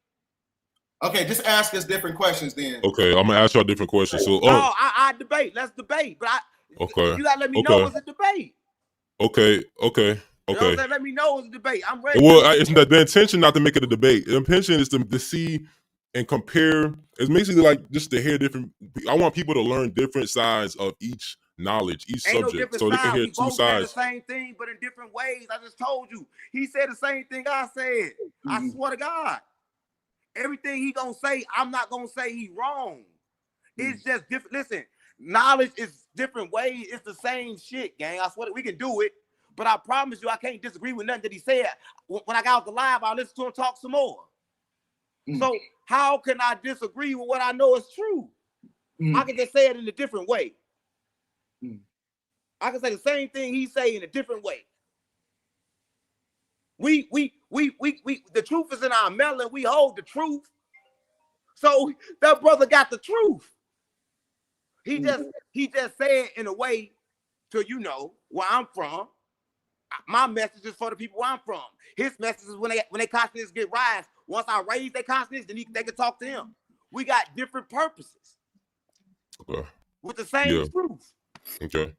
Okay, just ask us different questions then. Okay, I'm gonna ask y'all different questions. So, no, I debate. Let's debate. But okay, you gotta let me know it's a debate. Okay. You know what I'm saying? Let me know it's a debate. I'm ready. Well, it's the intention not to make it a debate. The intention is to see and compare. It's basically like just to hear different. I want people to learn different sides of each knowledge, each subject, so they can hear two sides. Said the same thing, but in different ways. I just told you. He said the same thing I said. I swear to God. Everything he gonna say, I'm not gonna say he wrong. It's just different. Listen, knowledge is different ways. It's the same shit, gang. I swear we can do it. But I promise you, I can't disagree with nothing that he said. When I got off the live, I listened to him talk some more. So how can I disagree with what I know is true? I can just say it in a different way. I can say the same thing he say in a different way. The truth is in our melon. We hold the truth. So that brother got the truth. He just said in a way to where I'm from. My message is for the people where I'm from. His message is when they consciousness get rise. Once I raise their consciousness, then they can talk to him. We got different purposes. Okay. With the same truth. Okay.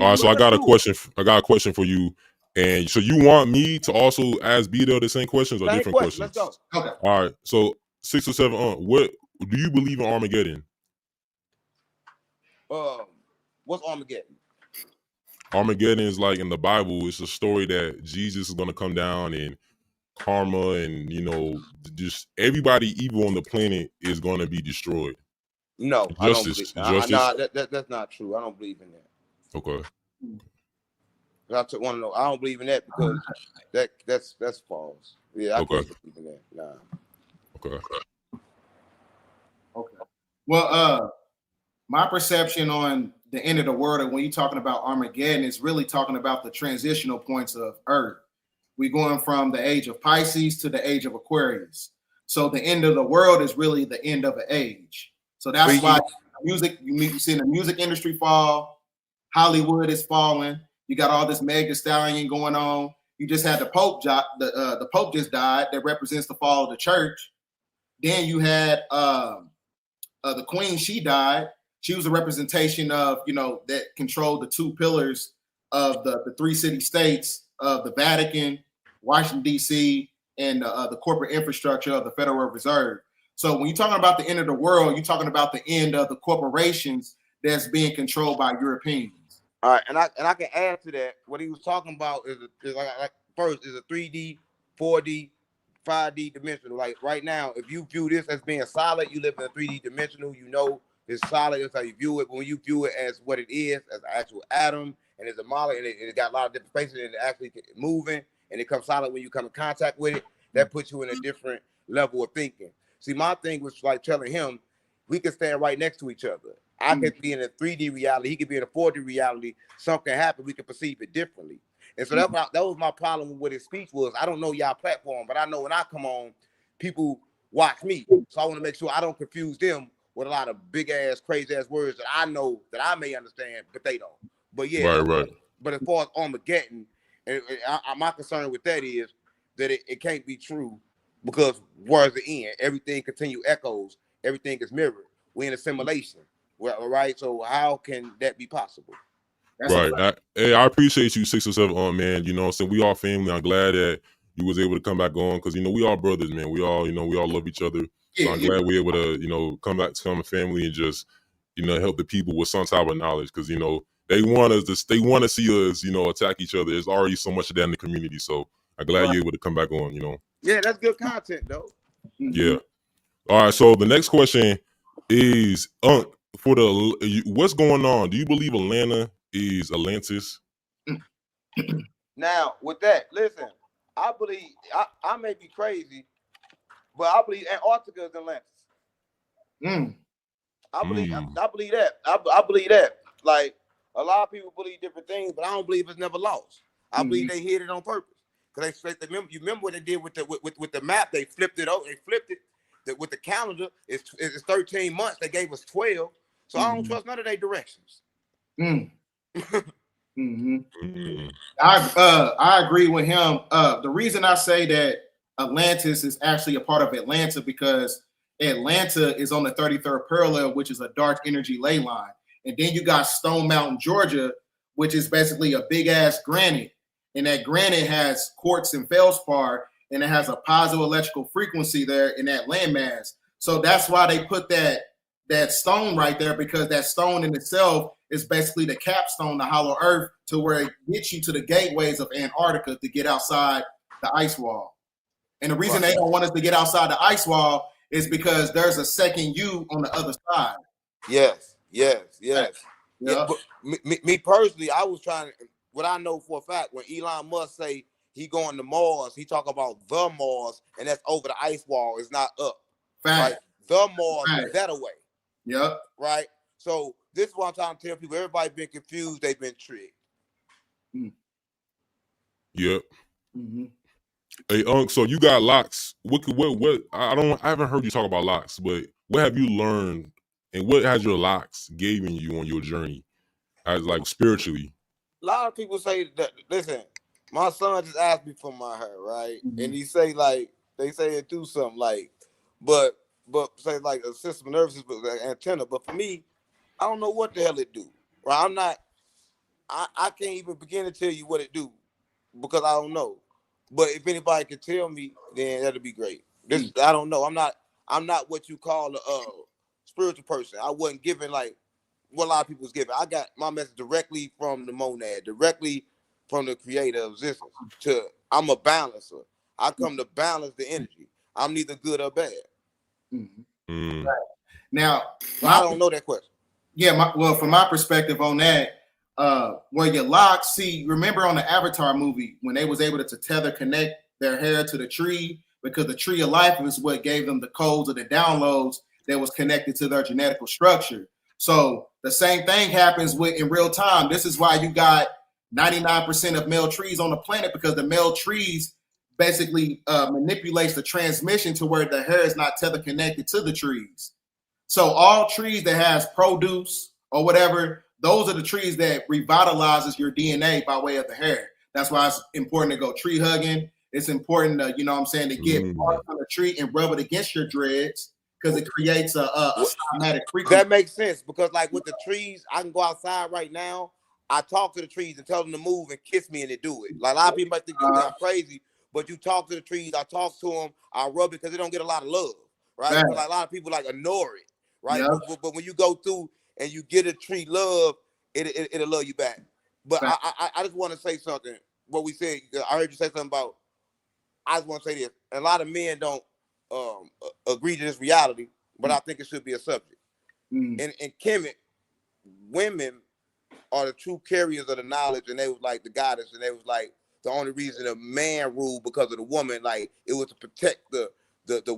All right. So I got a question. I got a question for you. And so you want me to also ask BDELL the same questions or different questions? Let's go. Okay. All right. So 6 or 7. What do you believe in Armageddon? What's Armageddon? Armageddon is like in the Bible. It's a story that Jesus is going to come down and karma and just everybody evil on the planet is going to be destroyed. No, justice. That's not true. I don't believe in that. Okay. I want to know. I don't believe in that because that's false. Yeah, I can't believe in that. Nah. Okay. Well, my perception on the end of the world, and when you're talking about Armageddon, is really talking about the transitional points of Earth. We're going from the age of Pisces to the age of Aquarius. So the end of the world is really the end of an age. So that's why music, you see the music industry fall, Hollywood is falling. You got all this Meg Thee Stallion going on. You just had the Pope. The Pope just died. That represents the fall of the church. Then you had the Queen. She died. She was a representation of that controlled the two pillars of the three city states of the Vatican, Washington D.C., and the corporate infrastructure of the Federal Reserve. So when you're talking about the end of the world, you're talking about the end of the corporations that's being controlled by Europeans. All right, and I can add to that. What he was talking about is like first is a 3D, 4D, 5D dimensional. Like right now, if you view this as being solid, you live in a 3D dimensional. It's solid. That's how you view it. But when you view it as what it is, as an actual atom, and it's a molecule, and it got a lot of different spaces, and it actually moving, and it comes solid when you come in contact with it. That puts you in a different level of thinking. See, my thing was like telling him we could stand right next to each other. I could be in a 3D reality. He could be in a 4D reality. Something happened. We could perceive it differently. And so that was my problem with what his speech was. I don't know y'all platform, but I know when I come on, people watch me. So I want to make sure I don't confuse them with a lot of big ass, crazy ass words that I know that I may understand, but they don't. But yeah, right. But as far as Armageddon, my concern with that is that it can't be true because where's the end? Everything continue echoes. Everything is mirrored. We're in a simulation. Well, right. So how can that be possible? Right. I appreciate you 6 or 7 man. So we all family. I'm glad that you was able to come back on because we all brothers, man. We all we all love each other. So I'm glad we're able to come back to become a family and just help the people with some type of knowledge because they want to see us attack each other. There's already so much of that in the community. So I'm glad you're able to come back on. Yeah, that's good content though. Yeah. All right. So the next question is for what's going on? Do you believe Atlanta is Atlantis? Now, with that, listen, I believe I may be crazy, but I believe Antarctica is Atlantis. I believe that. I believe that. Like a lot of people believe different things, but I don't believe it's never lost. I believe they hid it on purpose because you remember what they did with the map? They flipped it over. They flipped it. With the calendar, it's 13 months. They gave us 12. So I don't trust none of their directions. I agree with him. The reason I say that Atlantis is actually a part of Atlanta because Atlanta is on the 33rd parallel, which is a dark energy ley line. And then you got Stone Mountain, Georgia, which is basically a big ass granite. And that granite has quartz and feldspar, and it has a positive electrical frequency there in that landmass. So that's why they put that stone right there, because that stone in itself is basically the capstone, the hollow earth, to where it gets you to the gateways of Antarctica to get outside the ice wall. And the reason they don't want us to get outside the ice wall is because there's a second U on the other side. Yes. Yeah, but me personally, I was trying to, what I know for a fact, when Elon Musk say he going to Mars, he talk about the Mars, and that's over the ice wall. It's not up. Right? The Mars is that away. Yep. Right? So this is what I'm trying to tell people. Everybody's been confused. They've been tricked. Yep. Hey, so you got locks. What I haven't heard you talk about locks, but what have you learned and what has your locks given you on your journey as like spiritually? A lot of people say that, listen, my son just asked me for my hair, right? And he say like, they say it do something like, but say like a system of nervous system, like antenna. But for me, I don't know what the hell it do. Right? I can't even begin to tell you what it do because I don't know. But if anybody can tell me, then that'd be great. I don't know. I'm not what you call a spiritual person. I wasn't given like what a lot of people was given. I got my message directly from the monad, directly from the creator of existence. I'm a balancer. I come to balance the energy. I'm neither good or bad. Now, I don't know that question. Yeah, from my perspective on that, where your locks, remember on the Avatar movie when they was able to connect their hair to the tree, because the tree of life is what gave them the codes or the downloads that was connected to their genetical structure. So the same thing happens in real time. This is why you got 99% of male trees on the planet, because the male trees basically manipulates the transmission to where the hair is not tether connected to the trees. So all trees that has produce or whatever, those are the trees that revitalizes your DNA by way of the hair. That's why it's important to go tree hugging. It's important to, to get part of the tree and rub it against your dreads, because it creates a somatic frequency. That makes sense, because like with the trees, I can go outside right now. I talk to the trees and tell them to move and kiss me, and they do it. Like a lot of people might think I'm crazy, but you talk to the trees. I talk to them. I rub it because they don't get a lot of love, right? So like a lot of people like ignore it, right? Yep. But when you go through and you get a tree love, it'll love you back. But I just want to say something. What we said, I heard you say something about. I just want to say this. A lot of men don't agree to this reality, but I think it should be a subject. In Kemet, women are the true carriers of the knowledge, and they was like the goddess, and they was like the only reason a man ruled because of the woman, like it was to protect the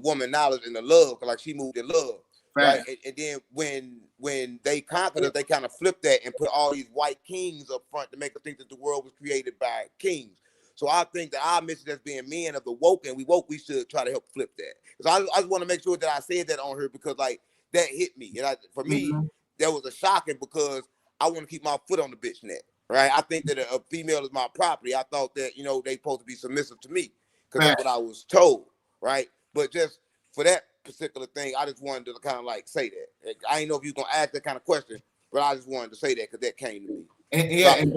woman knowledge and the love, like she moved in love. Right. And then when they conquered us, they kind of flipped that and put all these white kings up front to make us think that the world was created by kings. So I think that our mission as being men of the woke, and we should try to help flip that. So I just want to make sure that I said that on her, because like that hit me. And for me, that was a shocking, because I want to keep my foot on the bitch neck. Right. I think that a female is my property. I thought that, they supposed to be submissive to me, because that's what I was told. Right. But just for that particular thing, I just wanted to kind of like say that. I didn't know if you were going to ask that kind of question, but I just wanted to say that because that came to me. And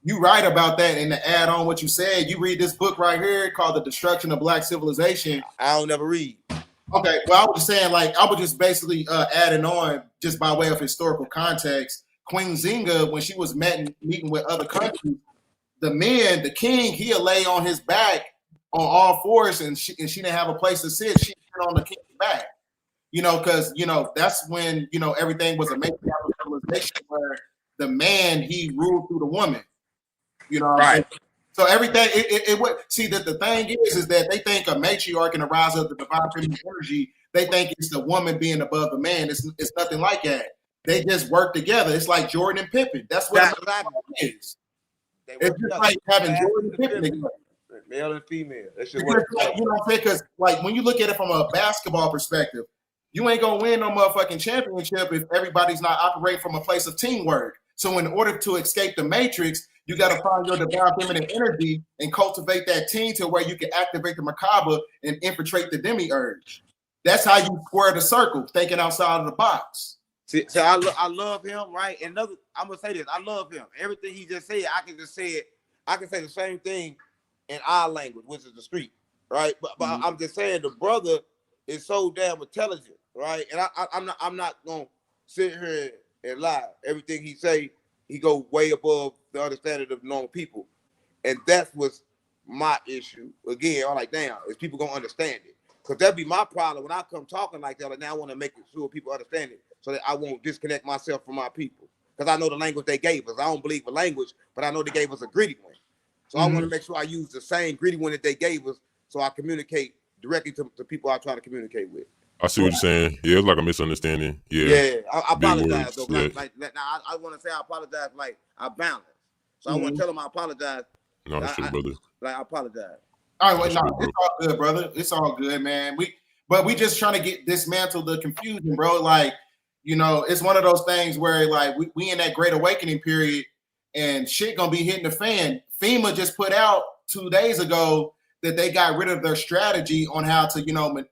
you're right about that. And to add on what you said, you read this book right here called The Destruction of Black Civilization. I don't never read. Okay. Well, I was just saying, like, I was just basically adding on, just by way of historical context. Queen Zinga, when she was meeting with other countries, the king, he'll lay on his back on all fours, and she didn't have a place to sit. She sit on the king's back, because that's when everything was a matriarchal civilization where the man, he ruled through the woman. Right. So everything it would see that the thing is that they think a matriarch and a rise of the divine feminine energy, they think it's the woman being above the man. It's nothing like that. They just work togetgether. It's like Jordan and Pippen. That's what it is. It's just like having Jordan and Pippen together. Male and female. That should work. Because like when you look at it from a basketball perspective, you ain't gonna win no motherfucking championship if everybody's not operating from a place of teamwork. So in order to escape the matrix, you got to find your divine feminine energy and cultivate that team to where you can activate the macabre and infiltrate the demiurge. That's how you square the circle, thinking outside of the box. See, I love him, right? And I'm gonna say this: I love him. Everything he just said, I can just say it. I can say the same thing in our language, which is the street, right? But I'm just saying the brother is so damn intelligent, right? And I'm not gonna sit here and lie. Everything he say, he go way above the understanding of normal people, and that's what's my issue. Again, I'm like, damn, is people gonna understand it? Because that'd be my problem when I come talking like that. Like, now I want to make it sure people understand it, so that I won't disconnect myself from my people. Because I know the language they gave us. I don't believe in language, but I know they gave us a gritty one. So I want to make sure I use the same gritty one that they gave us, so I communicate directly to people I try to communicate with. I see what you're saying. Yeah, it's like a misunderstanding. Yeah, I apologize though. Yeah. Now I want to say I apologize. Like I balance, so I want to tell them I apologize. No, that's true, brother. Like I apologize. All right, well, no, it's all good, brother. It's all good, man. We just trying to dismantle the confusion, bro. Like, you know, it's one of those things where like we in that great awakening period, and shit gonna be hitting the fan. FEMA just put out 2 days ago that they got rid of their strategy on how to, you know,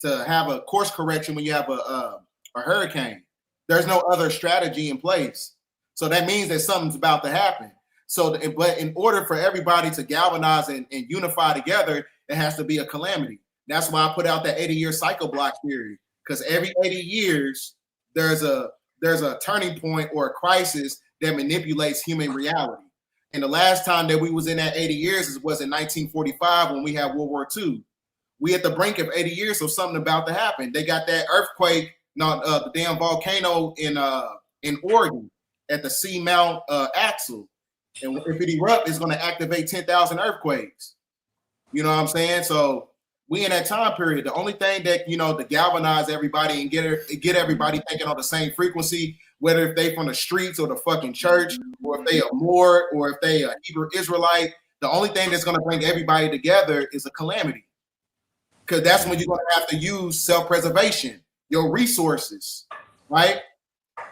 to have a course correction when you have a hurricane. There's no other strategy in place. So that means that something's about to happen. So, but in order for everybody to galvanize and unify together, it has to be a calamity. That's why I put out that 80-year cycle block theory, because every 80 years, there's a turning point or a crisis that manipulates human reality. And the last time that we was in that 80 years was in 1945 when we had World War II. We at the brink of 80 years, so something about to happen. They got that earthquake, the damn volcano in Oregon at the Seamount Axle. And if it erupts, it's going to activate 10,000 earthquakes. You know what I'm saying? So we in that time period. The only thing that, you know, to galvanize everybody and get everybody thinking on the same frequency, whether if they from the streets or the fucking church, or if they are Moor, or if they are Hebrew Israelite, the only thing that's going to bring everybody together is a calamity. Because that's when you're going to have to use self-preservation, your resources, right?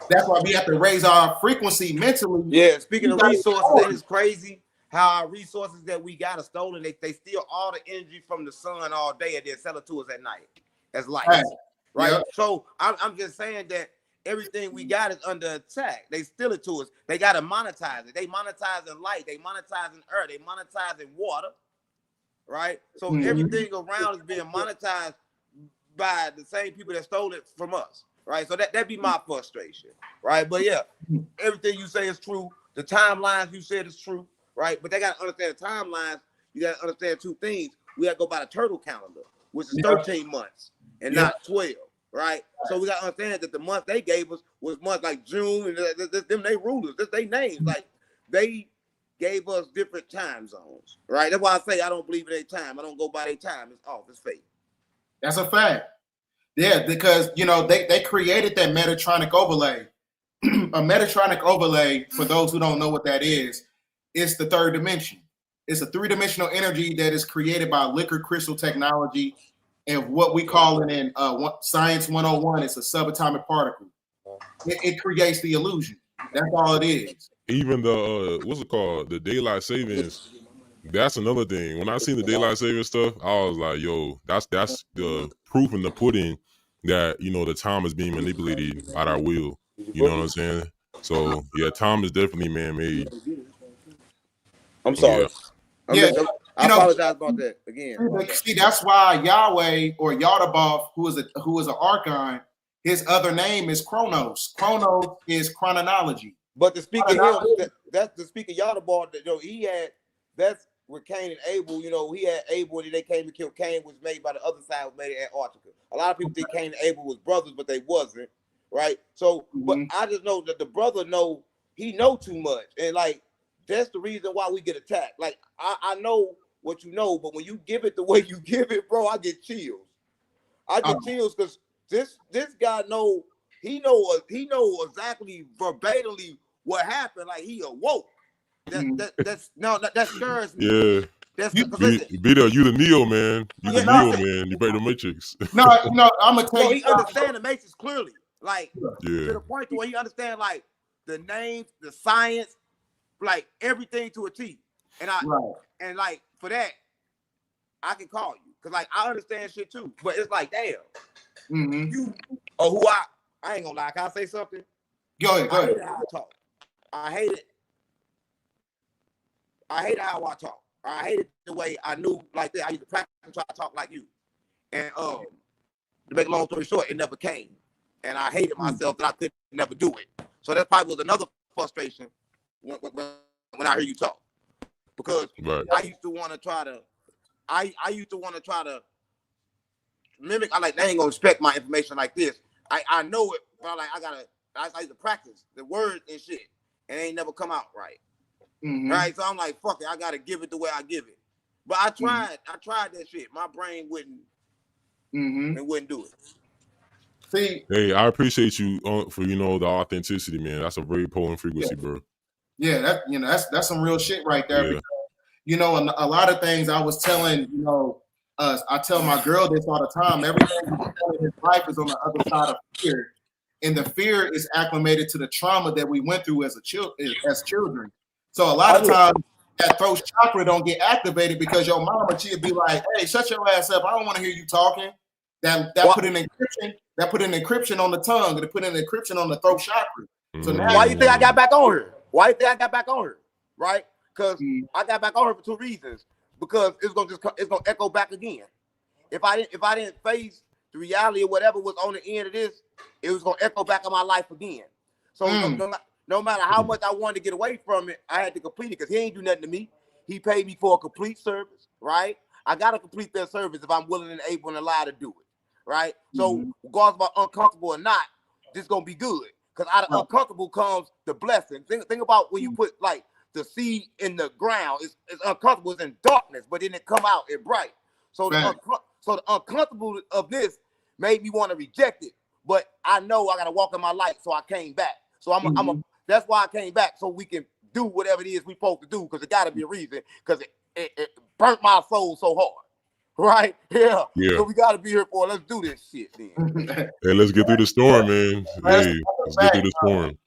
That's why we have to raise our frequency mentally. Yeah, speaking of resources, that is crazy how our resources that we got are stolen. They steal all the energy from the sun all day and then sell it to us at night as light. Right? Yep. So I'm just saying that everything we got is under attack. They steal it to us. They got to monetize it. They monetize in light. They monetize in earth. They monetize in water. Right? So everything around is being monetized by the same people that stole it from us. Right, so that'd be my frustration, right? But yeah, everything you say is true. The timelines you said is true, right? But they got to understand the timelines. You got to understand two things. We got to go by the turtle calendar, which is 13 months and not 12, right? So we got to understand that the month they gave us was months like June, and them they rulers, they names, like they gave us different time zones, right? That's why I say I don't believe in their time. I don't go by their time. It's off. It's fake. That's a fact. Yeah, because, you know, they created that Metatronic overlay. A Metatronic overlay, for those who don't know what that is the third dimension. It's a three-dimensional energy that is created by liquid crystal technology, and what we call it in Science 101, it's a subatomic particle. It creates the illusion. That's all it is. Even the, what's it called? The daylight savings. That's another thing. When I seen the daylight saving stuff, I was like, yo, that's the proof in the pudding that, you know, the time is being manipulated at our will. You know what I'm saying? So yeah, time is definitely man-made. I'm sorry. Yeah. I apologize about that again. See, that's why Yahweh or Yadaboth, who is an archon, his other name is Chronos. Chronos is chronology. But to speak of him, that's to speak of Yadaboth, you know, he had, that's with Cain and Abel, you know, he had Abel and they came to kill Cain, was made by the other side, was made at Antarctica. A lot of people think Cain and Abel was brothers, but they wasn't, right? So, but I just know that the brother he know too much. And like, that's the reason why we get attacked. Like, I know what you know, but when you give it the way you give it, bro, I get chills. I get chills because this guy he know exactly verbatimly what happened. Like, he awoke. That scares me. Yeah. BDELL, you the Neo, man. You the Neo, man. You break the Matrix. No, I'm gonna tell you. He understands the Matrix clearly. Like, to the point to where he understands, like, the names, the science, like everything to a T. And and like for that, I can call you because like I understand shit too. But it's like, damn, you or who I ain't gonna lie. Can I say something? Go ahead. I hate how I talk. I hate it. I hate how I talk. I hated the way I knew like that. I used to practice and try to talk like you. And to make a long story short, it never came. And I hated myself that I could never do it. So that probably was another frustration when I hear you talk. Because I used to want to try to, I used to want to try to mimic. I like, they ain't gonna respect my information like this. I know it, but I used to practice the words and shit, and it ain't never come out right. Right? So I'm like, fuck it, I gotta give it the way I give it. But I tried that shit. My brain wouldn't do it. See, hey, I appreciate you for the authenticity, man. That's a very potent frequency, bro. Yeah, that's some real shit right there. Because, a lot of things I was telling, I tell my girl this all the time. Everything in his life is on the other side of fear, and the fear is acclimated to the trauma that we went through as children. So a lot of times that throat chakra don't get activated because your mama, she'd be like, "Hey, shut your ass up! I don't want to hear you talking." That put an encryption. That put an encryption on the tongue. It put an encryption on the throat chakra. So now, why you think I got back on her? Why you think I got back on her? Right? Because I got back on her for two reasons. Because it's gonna echo back again. If I didn't face the reality of whatever was on the end of this, it was gonna echo back in my life again. So no matter how much I wanted to get away from it, I had to complete it because he ain't do nothing to me. He paid me for a complete service, right? I gotta complete that service if I'm willing and able and allowed to do it, right? So regardless of uncomfortable or not, this gonna be good. Because out of uncomfortable comes the blessing. Think about when you put like the seed in the ground. It's uncomfortable, it's in darkness, but then it come out, it's bright. So the uncomfortable of this made me want to reject it. But I know I gotta walk in my light, so I came back. So that's why I came back, so we can do whatever it is we supposed to do, because it gotta be a reason, because it burnt my soul so hard. Right? Yeah. So we gotta be here for it. Let's do this shit then. Hey, let's get through the storm, man. Hey, let's get through the storm.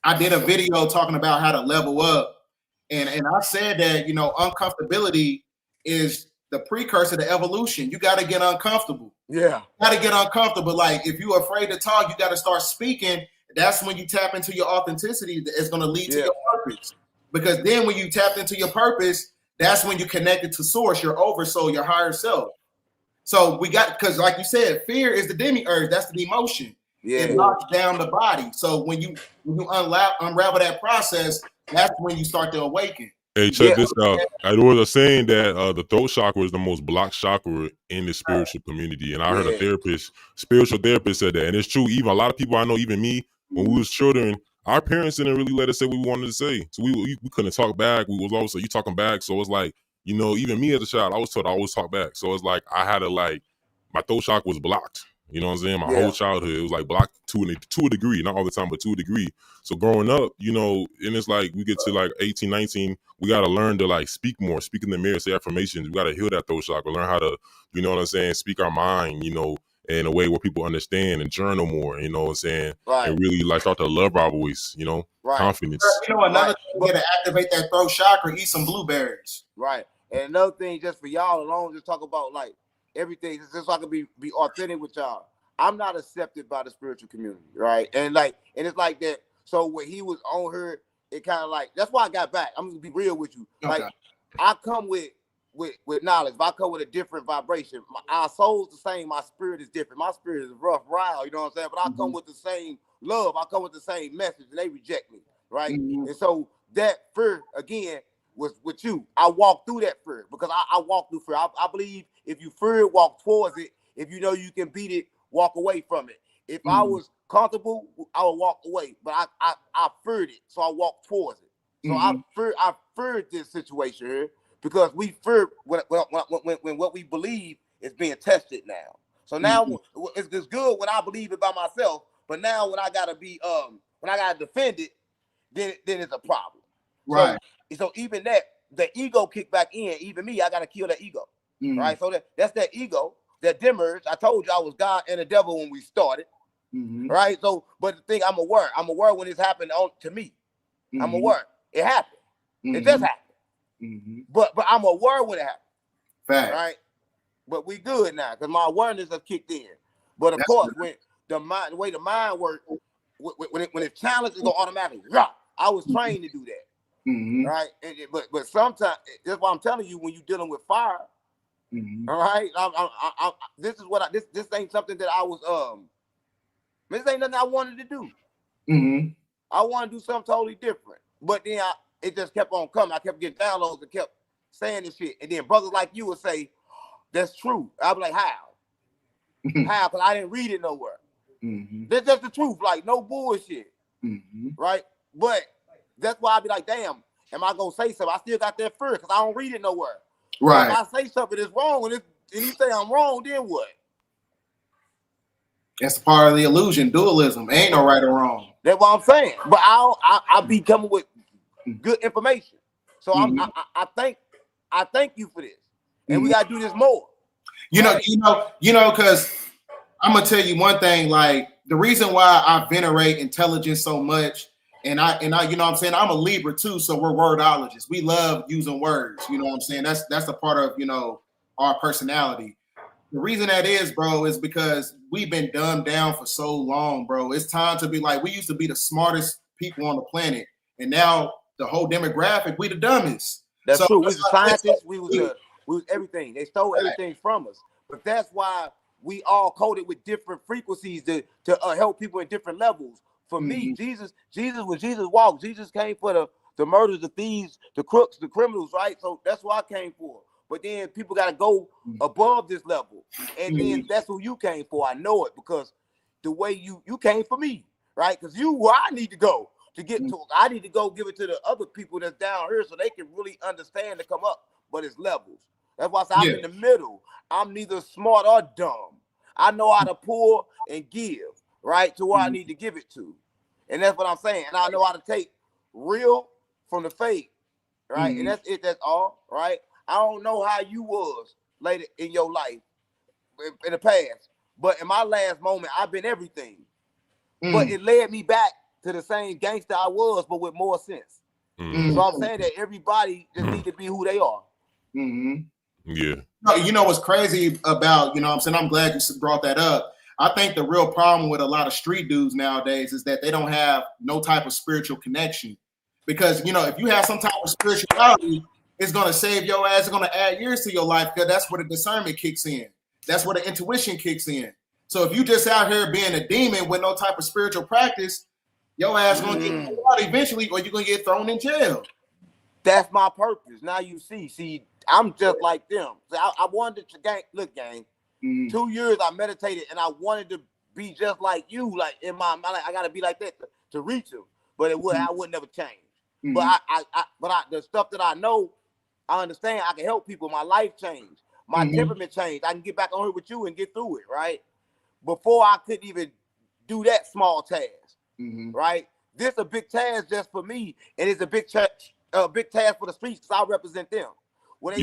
I did a video talking about how to level up, and I said that uncomfortability is the precursor to evolution. You got to get uncomfortable. Yeah, you got to get uncomfortable. Like if you're afraid to talk, you got to start speaking. That's when you tap into your authenticity. It's going to lead to your purpose. Because then when you tap into your purpose, that's when you connected to source, your oversoul, your higher self. So because like you said, fear is the demiurge. That's the emotion. Yeah. It knocks down the body. So when you unravel that process, that's when you start to awaken. Hey, check this out. I was a saying that the throat chakra is the most blocked chakra in the spiritual community. And I heard a spiritual therapist said that. And it's true. Even a lot of people I know, even me, when we was children, our parents didn't really let us say what we wanted to say. So we couldn't talk back. We was always say, you talking back. So it's like, even me as a child, I was told I always talk back. So it's like I had to my throat chakra was blocked. You know what I'm saying? My whole childhood, it was like blocked to a degree, not all the time, but to a degree. So growing up, and it's like we get to like 18, 19, we got to learn to speak more, speak in the mirror, say affirmations. We got to heal that throat chakra, learn how to, speak our mind, in a way where people understand, and journal more, and really start to love our voice, confidence. Another thing, to activate that throat chakra, eat some blueberries. Right. And another thing, just for y'all alone, just talk about everything, just so I can be authentic with y'all. I'm not accepted by the spiritual community, right? And it's like that. So when he was on her, it kind of that's why I got back. I'm gonna be real with you. Okay. I come with knowledge. If I come with a different vibration, our soul's the same. My spirit is different. My spirit is rough, wild. You know what I'm saying? But I come with the same love. I come with the same message, and they reject me, right? And so that fear again was with you. I walked through that fear because I walked through fear. I believe if you fear it, walk towards it. If you know you can beat it, walk away from it. If I was comfortable, I would walk away. But I feared it, so I walked towards it. So I feared this situation here because we fear when what we believe is being tested now. So now it's good when I believe it by myself, but now when I gotta defend it, then it's a problem. Right. So even that, the ego kick back in. Even me, I gotta kill that ego. Right. So that's that ego, that Demiurge. I told you I was God and the devil when we started. right? So, but the thing, I'm aware when it's happened to me. I'm aware it happened. It just happened. But I'm aware when it happened. Fact. Right? But we good now because my awareness has kicked in. But of course, when the way the mind works, when it's challenged, it's gonna automatically drop. I was trained to do that. Right? But sometimes that's why I'm telling you, when you're dealing with fire, all right. This is what this ain't something that I was this ain't nothing I wanted to do. I want to do something totally different. But then it just kept on coming. I kept getting downloads and kept saying this shit. And then brothers like you would say, that's true. I'd be like, how? How? Because I didn't read it nowhere. That's just the truth. Like, no bullshit. Right? But that's why I'd be like, damn, am I going to say something? I still got that fear because I don't read it nowhere. Right. If I say something that's wrong and you say I'm wrong, then what? That's part of the illusion, dualism. Ain't no right or wrong. That's what I'm saying. But I'll be coming with good information. So I thank you for this. And we gotta do this more. You know, because I'm gonna tell you one thing, like the reason why I venerate intelligence so much, and I, you know what I'm saying, I'm a Libra too, so we're wordologists. We love using words, you know what I'm saying? That's a part of, you know, our personality. The reason that is, bro, is because we've been dumbed down for so long, bro. It's time to be like, we used to be the smartest people on the planet, and now the whole demographic, we the dumbest. That's true. We was the scientists, we was everything. They stole everything from us. But that's why we all coded with different frequencies to help people in different levels. For me, Jesus, when Jesus walked, Jesus came for the murderers, the thieves, the crooks, the criminals, right? So that's what I came for. But then people got to go above this level. And then that's who you came for. I know it because the way you came for me, right? Because where I need to go to get to, I need to go give it to the other people that's down here so they can really understand to come up. But it's levels. That's why I say I'm in the middle. I'm neither smart or dumb. I know how to pour and give, right, to where I need to give it to. And that's what I'm saying. And I know how to take real from the fake, right? And that's it. That's all, right? I don't know how you was later in your life, in the past, but in my last moment, I've been everything. But it led me back to the same gangster I was, but with more sense. So I'm saying that everybody just need to be who they are. Yeah. You know what's crazy about, you know what I'm saying? I'm glad you brought that up. I think the real problem with a lot of street dudes nowadays is that they don't have no type of spiritual connection. Because, you know, if you have some type of spirituality, it's going to save your ass. It's going to add years to your life because that's where the discernment kicks in. That's where the intuition kicks in. So if you just out here being a demon with no type of spiritual practice, your ass going to get out eventually, or you're going to get thrown in jail. That's my purpose. Now you see, I'm just like them. So I wanted to gang. 2 years I meditated and I wanted to be just like you. Like in my mind, I got to be like that to reach them. But I would never change. But the stuff that I know, I understand. I can help people. My life changed. My temperament changed. I can get back on here with you and get through it, right? Before I couldn't even do that small task, right? This a big task just for me, and it's a big task for the streets because I represent them. When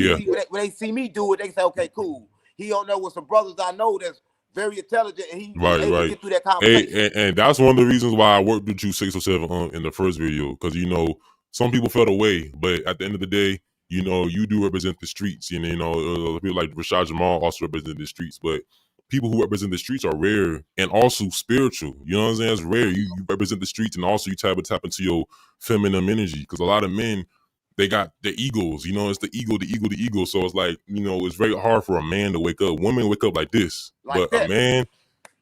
they see me do it, they say, "Okay, cool. He don't know what some brothers I know that's very intelligent, and he able to get through that conversation." And that's one of the reasons why I worked with you 6 or 7 in the first video, because you know some people felt away, but at the end of the day, you know, you do represent the streets. And, you know, people like Rashad Jamal also represent the streets, but people who represent the streets are rare and also spiritual. You know what I'm saying? It's rare. You represent the streets and also you tap into your feminine energy, because a lot of men, they got their egos. You know, it's the ego. So it's like, you know, it's very hard for a man to wake up. Women wake up like this, but a man,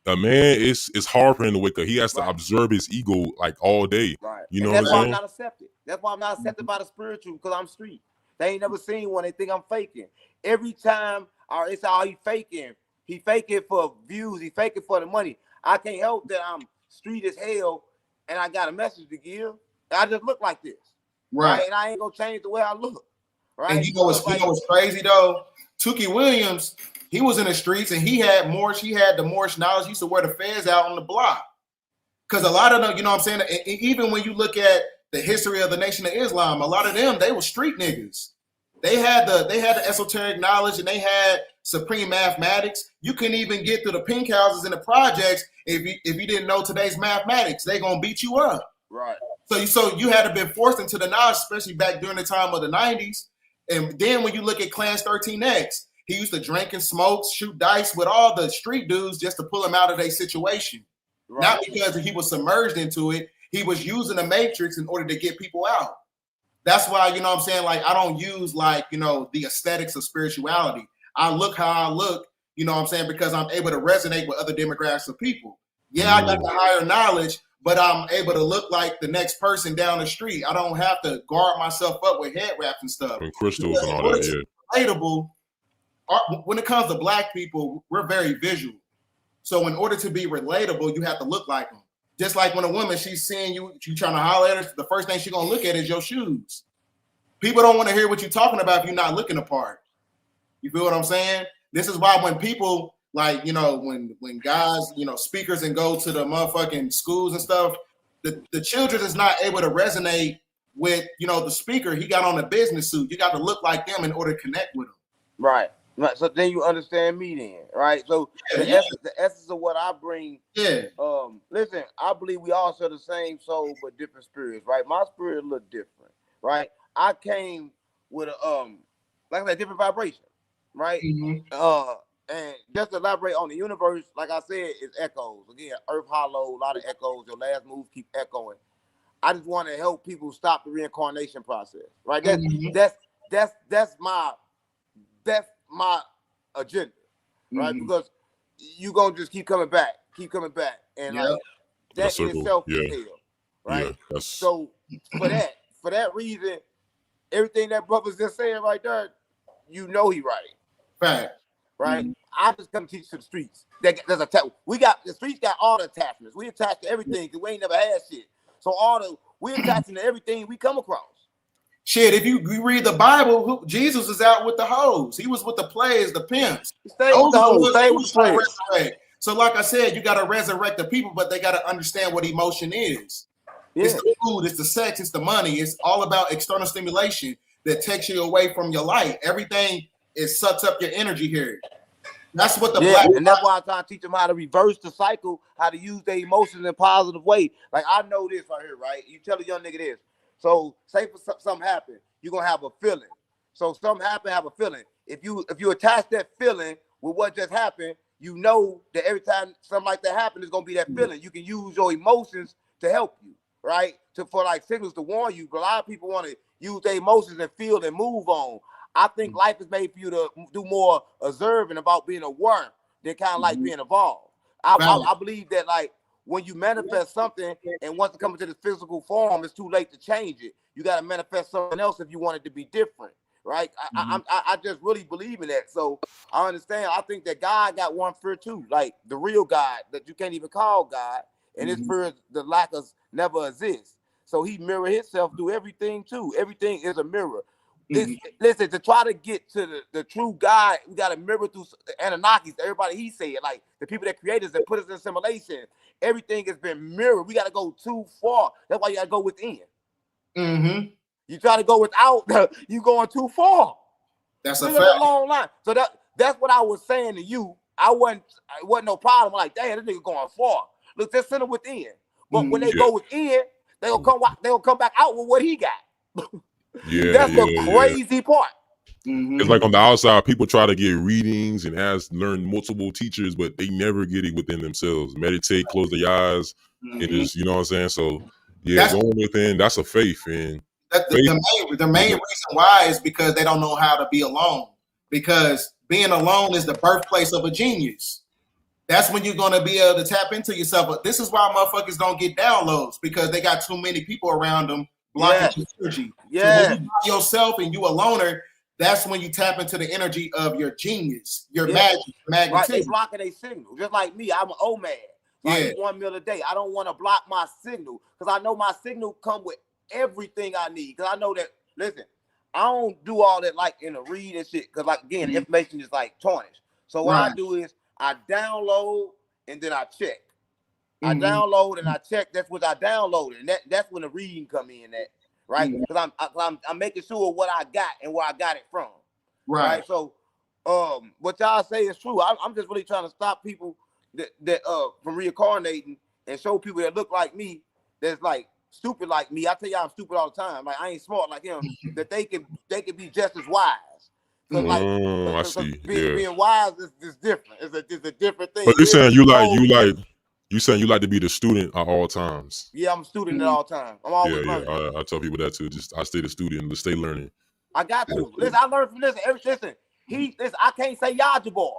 it's hard for him to wake up. He has to observe his ego like all day. Right. You know what I'm saying? I'm not accepted. That's why I'm not accepted by the spiritual, because I'm street. They ain't never seen one. They think I'm faking. Every time, it's all he faking. He faking for views. He faking for the money. I can't help that I'm street as hell and I got a message to give. I just look like this. Right. And I ain't gonna change the way I look. Right. And you know what's crazy though? Tukey Williams, he was in the streets and he had the Moorish knowledge. He used to wear the fez out on the block. Because a lot of them, you know what I'm saying? Even when you look at the history of the Nation of Islam, a lot of them, they were street niggas. They had the esoteric knowledge and they had supreme mathematics. You couldn't even get through the pink houses in the projects if you didn't know today's mathematics. They gonna beat you up. Right. So you had to been forced into the knowledge, especially back during the time of the 90s. And then when you look at Clans 13X, he used to drink and smoke, shoot dice with all the street dudes just to pull them out of their situation. Right. Not because he was submerged into it. He was using the matrix in order to get people out. That's why, you know what I'm saying? Like, I don't use like, you know, the aesthetics of spirituality. I look how I look, you know what I'm saying? Because I'm able to resonate with other demographics of people. Yeah, I got the higher knowledge, but I'm able to look like the next person down the street. I don't have to guard myself up with head wraps and stuff. And crystals and all that, yeah. Relatable. When it comes to Black people, we're very visual. So in order to be relatable, you have to look like them. Just like when a woman, she's seeing you trying to holler at her, the first thing she's going to look at is your shoes. People don't want to hear what you're talking about if you're not looking the part. You feel what I'm saying? This is why when people, like, you know, when guys, you know, speakers and go to the motherfucking schools and stuff, the children is not able to resonate with, you know, the speaker. He got on a business suit. You got to look like them in order to connect with them. Right. So then you understand me then, right? So the essence of what I bring. Yeah. Listen, I believe we all share the same soul but different spirits, right? My spirit look different, right? I came with a like I said, different vibration, right? Mm-hmm. And just to elaborate on the universe, like I said, it's echoes. Again, Earth hollow, a lot of echoes. Your last move keep echoing. I just want to help people stop the reincarnation process, right? That's my agenda, right? Because you gonna just keep coming back, and like that in itself is hell, right? Yeah, so for that reason, everything that brother's just saying right there, you know he right. I just come teach to the streets. There's the streets got all the attachments. We attach to everything because we ain't never had shit. So we attaching to everything we come across. Shit, if you read the Bible, Jesus is out with the hoes. He was with the players, the pimps. Stay with the hoes. So like I said, you got to resurrect the people, but they got to understand what emotion is. Yeah. It's the food, it's the sex, it's the money. It's all about external stimulation that takes you away from your light. Everything sucks up your energy here. That's what and that's why I'm trying to teach them how to reverse the cycle, how to use their emotions in a positive way. Like I know this right here, right? You tell a young nigga this. So say for something happen, you're gonna have a feeling. So something happen, have a feeling. If you attach that feeling with what just happened, you know that every time something like that happens, it's gonna be that feeling. You can use your emotions to help you, right? For like signals to warn you. But a lot of people want to use their emotions and feel and move on. I think life is made for you to do more observing about being aware than kind of like being evolved. I believe that like when you manifest something and once it comes into the physical form, it's too late to change it. You got to manifest something else if you want it to be different, right? I just really believe in that. So I understand. I think that God got one fear too, like the real God that you can't even call God, and his fear, the lack of never exists. So he mirror himself through everything too. Everything is a mirror. Listen, to try to get to the true God, we got to mirror through the Anunnakis. Everybody he said, like the people that created us and put us in simulation. Everything has been mirrored. We got to go too far. That's why you got to go within. You try to go without, you going too far. That's a fact. A long line. So that's what I was saying to you. It wasn't no problem. I'm like, damn, this nigga going far. Look, just send them within. But when they go within, they'll come back out with what he got. That's the crazy part. It's like on the outside, people try to get readings and learn multiple teachers, but they never get it within themselves. Meditate, close their eyes. It is, you know what I'm saying? So going within, that's a faith. And the main reason why is because they don't know how to be alone. Because being alone is the birthplace of a genius. That's when you're going to be able to tap into yourself. But this is why motherfuckers don't get downloads, because they got too many people around them blocking your energy. So when you by yourself and you a loner, that's when you tap into the energy of your genius, your magic, magnetism. Right, they blocking a signal. Just like me, I'm an old man. So I eat 1 meal a day. I don't want to block my signal because I know my signal come with everything I need. Because I know that, listen, I don't do all that like in the read and shit. Because like, again, information is like tarnished. So what I do is I download and then I check. I download and I check. That's what I downloaded. And that's when the reading come in at. right? Because I'm making sure what I got and where I got it from. Right. So what y'all say is true. I'm just really trying to stop people that from reincarnating and show people that look like me, that's like stupid like me. I tell y'all I'm stupid all the time. Like I ain't smart like him. That they can be just as wise. So I see. Being wise is different. It's a different thing. But you're saying you saying you like to be the student at all times. Yeah, I'm a student at all times. I'm always learning. I tell people that too. Just I stay the student, to stay learning. I got to. Listen, I learned from this. Listen, I can't say Yajabar.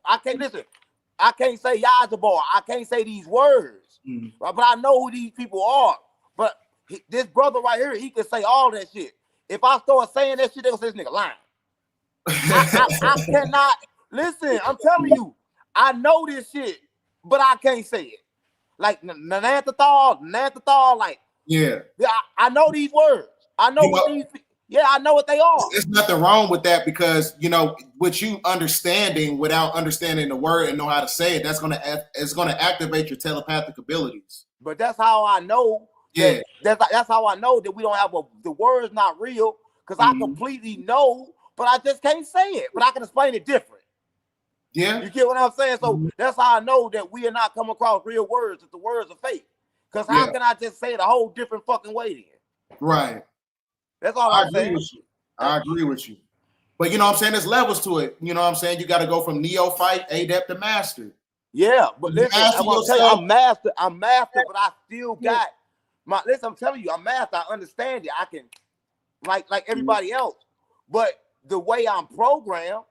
I can't say Yajabar. I can't say these words. Right? But I know who these people are. But this brother right here, he can say all that shit. If I start saying that shit, they'll say this nigga lying. I cannot listen. I'm telling you, I know this shit, but I can't say it. Like Nananthal, like I know these words. I know what these. Yeah, I know what they are. There's nothing wrong with that because with you understanding without understanding the word and know how to say it, it's gonna activate your telepathic abilities. But that's how I know. Yeah, that's how I know that we don't have the word's not real because I completely know. But I just can't say it. But I can explain it different. Yeah. You get what I'm saying? So that's how I know that we are not coming across real words, that the words are fake. Because how can I just say it a whole different fucking way then? Right. That's all I'm saying. I agree with you. But you know what I'm saying? There's levels to it. You know what I'm saying? You got to go from neophyte, adept to master. Yeah, but listen, I'm gonna tell you, I'm master, but I still got listen, I'm telling you, I'm master. I understand it. I can like everybody else. But the way I'm programmed,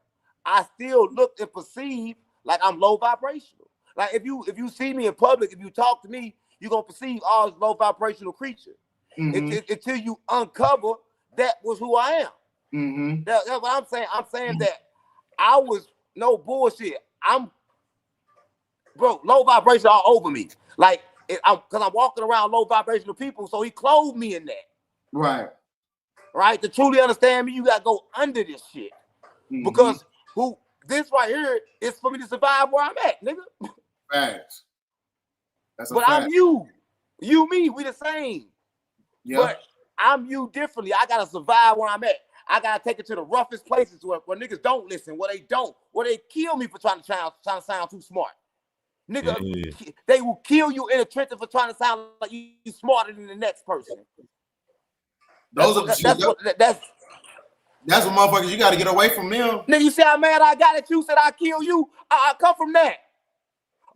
I still look and perceive like I'm low vibrational. Like if you see me in public, if you talk to me, you're gonna perceive as low vibrational creature until you uncover that was who I am. That's what I'm saying. I'm saying that I was no bullshit. Low vibration all over me. Like because I'm walking around low vibrational people, so he clothed me in that. Right, to truly understand me, you gotta go under this shit. Because this right here is for me to survive where I'm at, nigga. Facts. That's a but fact. I'm you, me, we the same. Yeah. But I'm you differently. I gotta survive where I'm at. I gotta take it to the roughest places where niggas don't listen, where they kill me for trying to sound too smart. Nigga, they will kill you in a trench for trying to sound like you smarter than the next person. That's what motherfuckers you got to get away from them. Nigga, you see how mad I got at you? Said I kill you. I come from that.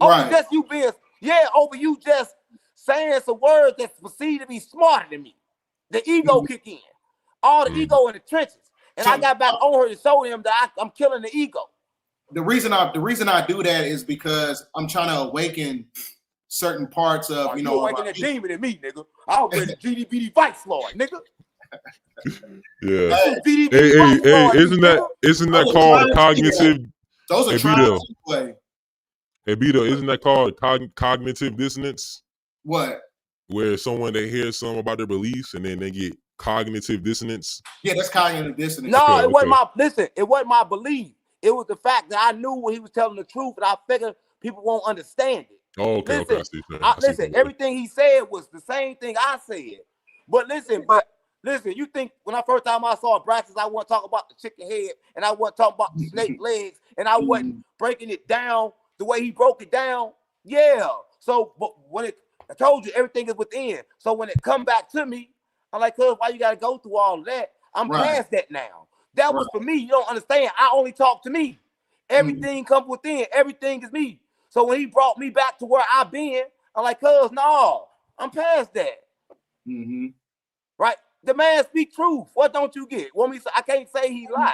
Over just you being, over you just saying some words that's perceived to be smarter than me. The ego kick in. All the ego in the trenches. And I got back on her to show him that I'm killing the ego. The reason I do that is because I'm trying to awaken certain parts of, you awaken that demon in me, nigga. I'll be the GDBD Vice Lord, nigga. Yeah. Hey, isn't that called cognitive? Those are trying to play. Hey, Bdell, isn't that called cognitive dissonance? What? Where they hear something about their beliefs and then they get cognitive dissonance. Yeah, that's cognitive dissonance. No, it wasn't my belief. It was the fact that I knew when he was telling the truth, and I figured people won't understand it. Oh, okay. Listen, everything he said was the same thing I said. But listen, you think when I first time I saw Braxis, I wasn't talking about the chicken head, and I wasn't talking about the snake legs, and I wasn't breaking it down the way he broke it down. Yeah. So, but I told you everything is within. So when it come back to me, I'm like, cuz, why you gotta go through all of that? I'm past that now. That was for me. You don't understand. I only talk to me. Everything comes within. Everything is me. So when he brought me back to where I've been, I'm like, cuz, no, I'm past that. Right? The man speak truth. What don't you get? I can't say he lied.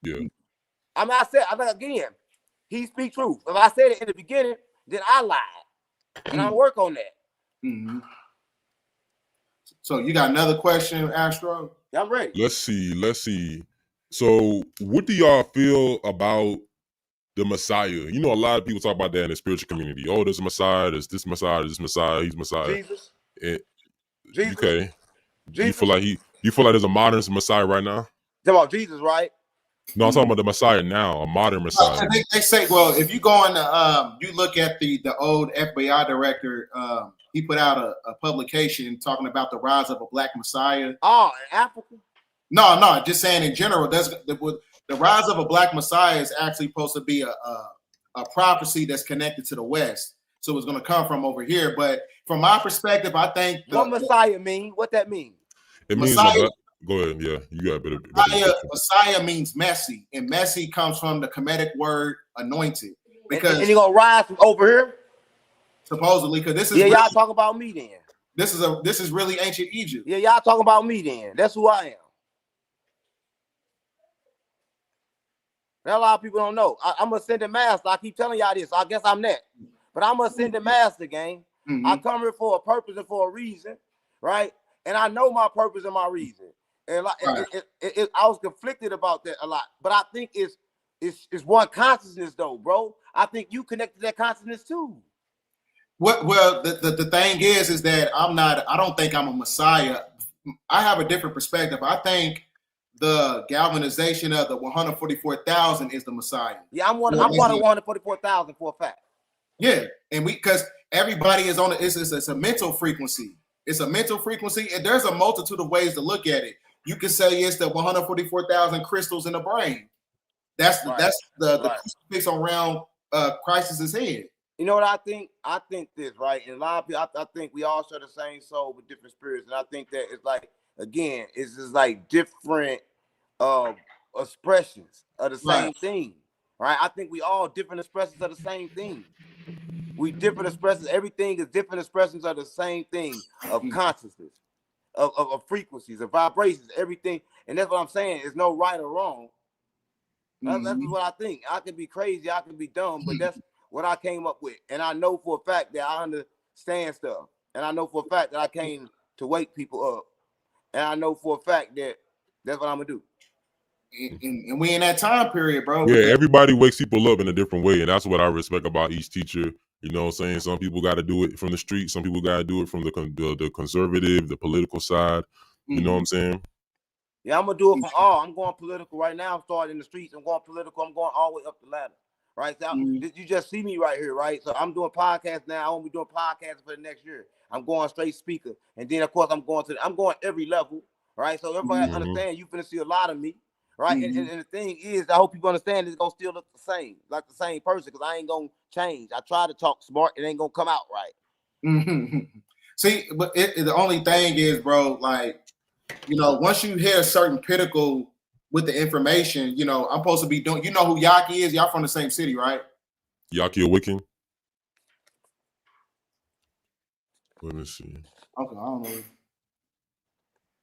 Yeah. Again, he speak truth. If I said it in the beginning, then I lied. And I work on that. So you got another question, Astro? Yeah, I'm ready. Let's see. So what do y'all feel about the Messiah? You know, a lot of people talk about that in the spiritual community. Oh, there's a Messiah, there's this Messiah, he's Messiah. Jesus. Jesus. Okay. Jesus. You feel like there's a modern Messiah right now? Talk about Jesus, right? No, I'm talking about the Messiah now, a modern Messiah. They say, well, if you go on you look at the old FBI director, he put out a publication talking about the rise of a black Messiah. Oh, in Africa? No, just saying in general. The rise of a black Messiah is actually supposed to be a prophecy that's connected to the West. So it's going to come from over here. But from my perspective, I think what Messiah mean? What that mean? It means Messiah. Go ahead. Yeah, you got better. Messiah means messy, and messy comes from the Kemetic word anointed. Because and he gonna rise from over here. Supposedly, because this is y'all talking about me then. This is really ancient Egypt. Yeah, y'all talking about me then. That's who I am. Now, a lot of people don't know. I'm ascended master. I keep telling y'all this. I guess I'm that. But I'm ascended master, gang. Mm-hmm. I come here for a purpose and for a reason, right? And I know my purpose and my reason. And like, right. I was conflicted about that a lot. But I think it's one consciousness, though, bro. I think you connected that consciousness too. Well, the thing is that I don't think I'm a Messiah. I have a different perspective. I think the galvanization of the 144,000 is the Messiah. Yeah, I'm one of 144,000 for a fact. Yeah, and because everybody is on it's a mental frequency. It's a mental frequency, and there's a multitude of ways to look at it. You could say it's the 144,000 crystals in the brain. That's the crucifix around Christ's head. You know what I think? I think this, right? And a lot of people, I think we all share the same soul with different spirits. And I think that it's like, again, it's just like different expressions of the same thing, right? I think we all different expressions of the same thing. We different expressions. Everything is different expressions of the same thing, of consciousness, of frequencies, of vibrations, everything. And that's what I'm saying. There's no right or wrong. That's what I think. I can be crazy. I can be dumb, but that's what I came up with. And I know for a fact that I understand stuff. And I know for a fact that I came to wake people up. And I know for a fact that that's what I'm going to do. And we in that time period, bro. Yeah, everybody wakes people up in a different way. And that's what I respect about each teacher. You know what I'm saying? Some people got to do it from the street. Some people got to do it from the conservative, the political side. You know what I'm saying? Yeah, I'm going to do it from all. I'm going political right now. I'm starting in the streets. I'm going political. I'm going all the way up the ladder. Right? So you just see me right here, right? So I'm doing podcasts now. I won't be doing podcasts for the next year. I'm going straight speaker. And then, of course, I'm going every level, right? So everybody understand you finna see a lot of me, right? And the thing is, I hope people understand it's going to still look the same, like the same person, because I ain't going to change. I try to talk smart. It ain't going to come out right. See, but the only thing is, bro, like, you know, once you hit a certain pinnacle with the information, you know, I'm supposed to be doing. You know who Yaki is? Y'all from the same city, right? Yaki a Wiccan. Let me see. Okay, I don't know.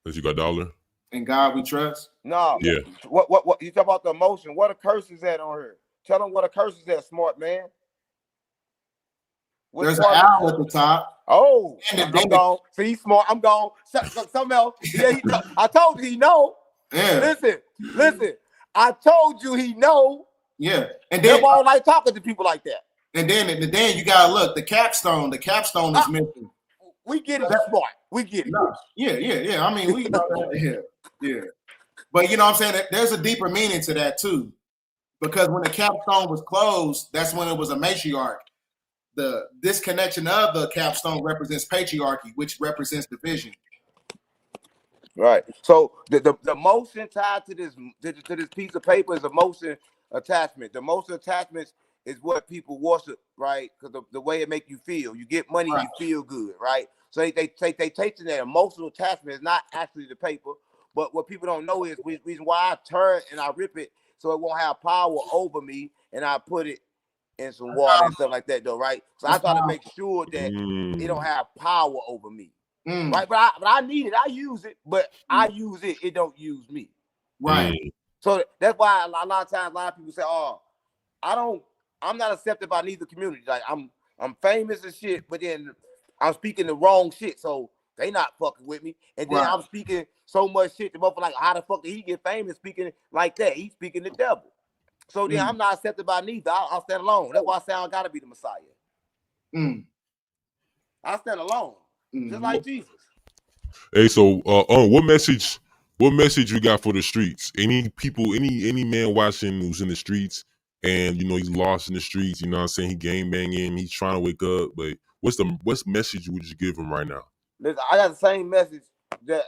That you got dollar? In God we trust. No. Yeah. What you talk about the emotion? What a curse is that on her? Tell them what a curse is that, smart man. There's an owl at the top. Oh, I'm gone. See, he's smart. I'm gone. Something else. Yeah, I told you he know. Yeah. Listen. I told you he know. Yeah. And then I don't like talking to people like that. And then you gotta look. The capstone is missing. We get it. That's smart. We get it. Yeah. I mean, we know that. Yeah. But you know what I'm saying? There's a deeper meaning to that too. Because when the capstone was closed, that's when it was a matriarch. The disconnection of the capstone represents patriarchy, which represents division. Right. So the motion tied to this piece of paper is emotion attachment. The motion attachments is what people worship, right? Because the way it make you feel. You get money, you feel good, right? So they taking that emotional attachment is not actually the paper, but what people don't know is the reason why I turn and I rip it so it won't have power over me, and I put it in some water and stuff like that, though, right? So I try to make sure that it don't have power over me. Right, but I need it. I use it, but I use it. It don't use me. Right. So that's why a lot of times a lot of people say, "Oh, I'm not accepted by neither community. Like I'm famous and shit, but then I'm speaking the wrong shit, so they not fucking with me. And then I'm speaking so much shit to both like, how the fuck did he get famous speaking like that? He's speaking the devil. So then I'm not accepted by neither. I'll stand alone. That's why I say I gotta be the Messiah. I stand alone. Just like Jesus. Hey, so what message what message you got for the streets? Any people, any man watching who's in the streets and he's lost in the streets, you know what I'm saying? He game banging, he's trying to wake up, but what's message would you give him right now? Listen, I got the same message that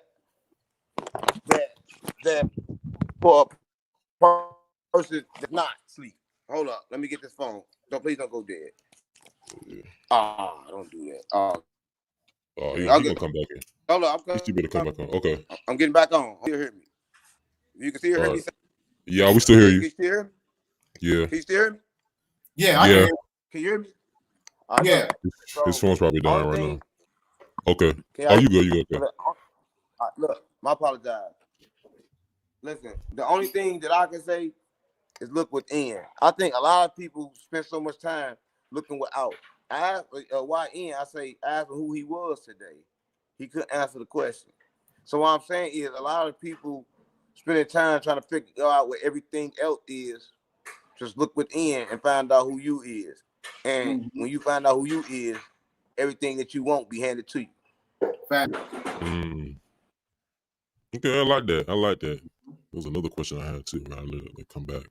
for a person that's not sleep. Hold up, let me get this phone. Please don't go dead. Don't do that. He's gonna come back in. Hold up, He's still better come back on. Okay. I'm getting back on. You hear me? You can still hear me? Yeah, we still hear you. Can you still hear me? Yeah. Can you still hear me? Yeah, I can. Can you hear me? Yeah. His phone's probably dying right now. Okay. You go. Look, I apologize. Listen, the only thing that I can say is look within. I think a lot of people spend so much time looking without. I asked why in. I say ask him who he was today. He couldn't answer the question. So what I'm saying is a lot of people spending time trying to figure out what everything else is. Just look within and find out who you is. And when you find out who you is, everything that you want be handed to you. Fact. Okay, I like that. There was another question I had too. I let it come back.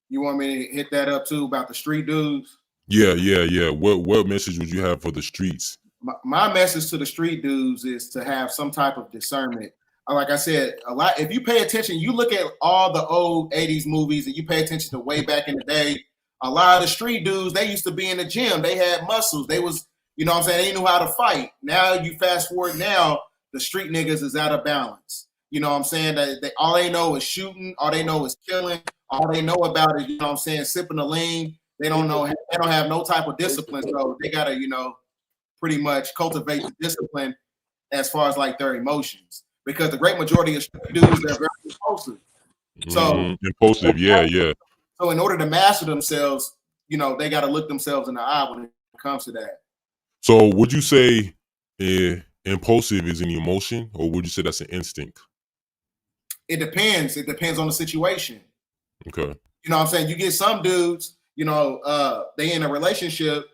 You want me to hit that up too about the street dudes? Yeah. What message would you have for the streets? My message to the street dudes is to have some type of discernment. Like I said, a lot. If you pay attention, you look at all the old 80s movies and you pay attention to way back in the day, a lot of the street dudes, they used to be in the gym. They had muscles. They was, you know what I'm saying? They knew how to fight. Now you fast forward now, the street niggas is out of balance. You know what I'm saying? All they know is shooting. All they know is killing. All they know about is, you know what I'm saying, sipping the lean. They don't have no type of discipline. So they got to, pretty much cultivate the discipline as far as like their emotions. Because the great majority of street dudes, they're very impulsive. So impulsive, yeah. So in order to master themselves, they got to look themselves in the eye when it comes to that. So would you say impulsive is an emotion, or would you say that's an instinct? It depends. It depends on the situation. Okay. You know what I'm saying? You get some dudes, they in a relationship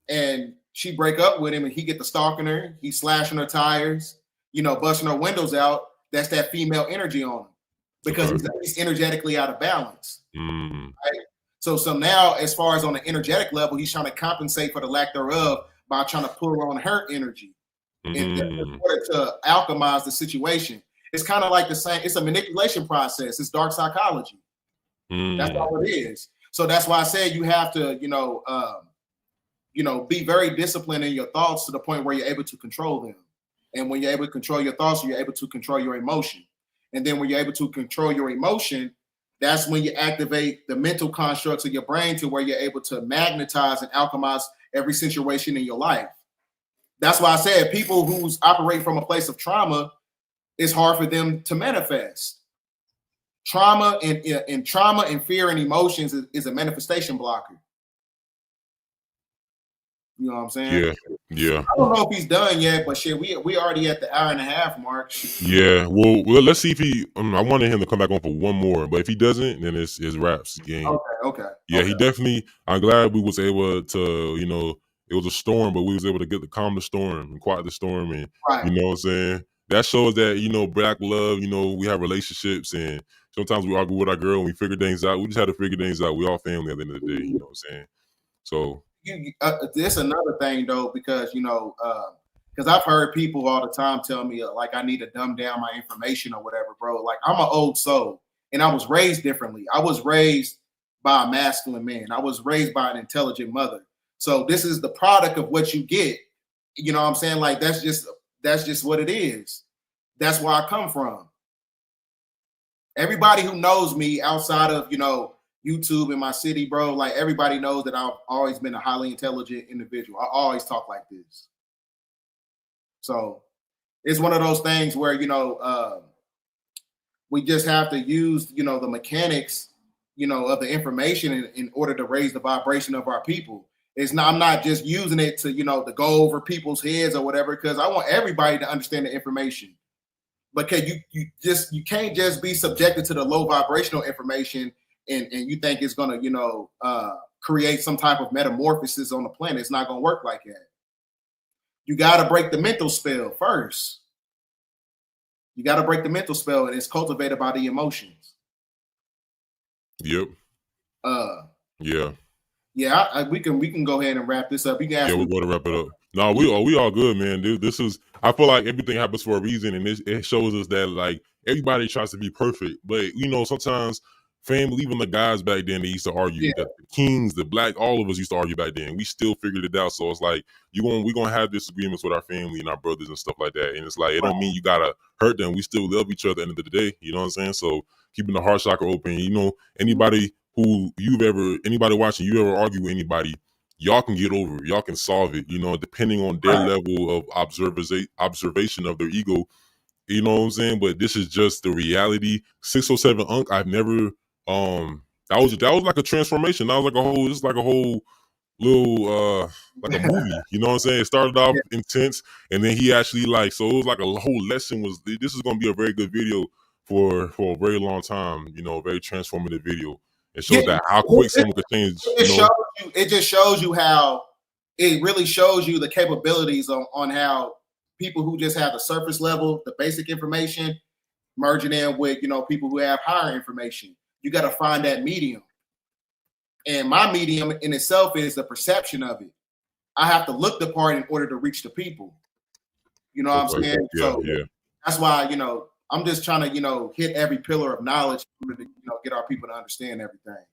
and she break up with him and he get to stalking her. He's slashing her tires, busting her windows out. That's that female energy on him because he's energetically out of balance. Right? So now, as far as on the energetic level, he's trying to compensate for the lack thereof by trying to pull on her energy in order to alchemize the situation. It's kind of like the same. It's a manipulation process. It's dark psychology. That's all it is. So that's why I said you have to, be very disciplined in your thoughts to the point where you're able to control them. And when you're able to control your thoughts, you're able to control your emotion. And then when you're able to control your emotion, that's when you activate the mental constructs of your brain to where you're able to magnetize and alchemize every situation in your life. That's why I said people who's operate from a place of trauma, it's hard for them to manifest. Trauma and fear and emotions is a manifestation blocker. You know what I'm saying? Yeah. I don't know if he's done yet, but shit, we already at the hour and a half mark. Yeah. Well, let's see if he. I wanted him to come back on for one more, but if he doesn't, then it's wraps game. Okay. Yeah, he definitely. I'm glad we was able to. It was a storm, but we was able to calm the storm and quiet the storm, and you know what I'm saying. That shows that Black love. We have relationships, and sometimes we argue with our girl and we figure things out. We just had to figure things out. We all family at the end of the day. You know what I'm saying. So. There's another thing though, because because I've heard people all the time tell me like I need to dumb down my information or whatever, bro. Like I'm an old soul and I was raised differently. I was raised by a masculine man. I was raised by an intelligent mother. So this is the product of what you get. You know what I'm saying? Like that's just what it is. That's where I come from. Everybody who knows me outside of YouTube in my city, bro, like everybody knows that I've always been a highly intelligent individual. I always talk like this. So it's one of those things where, we just have to use, the mechanics, of the information in order to raise the vibration of our people. I'm not just using it to, to go over people's heads or whatever, because I want everybody to understand the information. Because you can't just be subjected to the low vibrational information and you think it's going to, create some type of metamorphosis on the planet. It's not going to work like that. You got to break the mental spell first. You got to break the mental spell, and it's cultivated by the emotions. Yep. Yeah. Yeah, we can go ahead and wrap this up. You can ask we're going to wrap it up. No, we all good, man. This is, I feel like everything happens for a reason, and it shows us that like everybody tries to be perfect, but you know, sometimes family, even the guys back then, they used to argue. Yeah. The kings, the black, all of us used to argue back then. We still figured it out. So it's like we're gonna have disagreements with our family and our brothers and stuff like that. And it's like it don't mean you gotta hurt them. We still love each other at the end of the day. You know what I'm saying? So keeping the heart chakra open. You know, anybody watching, you ever argue with anybody, y'all can get over it. Y'all can solve it, you know, depending on their level of observation of their ego. You know what I'm saying? But this is just the reality. 607 Unc, I've never that was like a transformation. That was like a whole little like a movie. You know what I'm saying? It started off intense, and then he actually so it was like a whole lesson. This is gonna be a very good video for a very long time, you know, a very transformative video. It shows that how quick someone could change. It just shows you how it really shows you the capabilities on how people who just have the surface level, the basic information, merging in with, you know, people who have higher information. You got to find that medium. And my medium in itself is the perception of it. I have to look the part in order to reach the people. You know what I'm saying? So that's why, you know, I'm just trying to, you know, hit every pillar of knowledge in order to, you know, get our people to understand everything.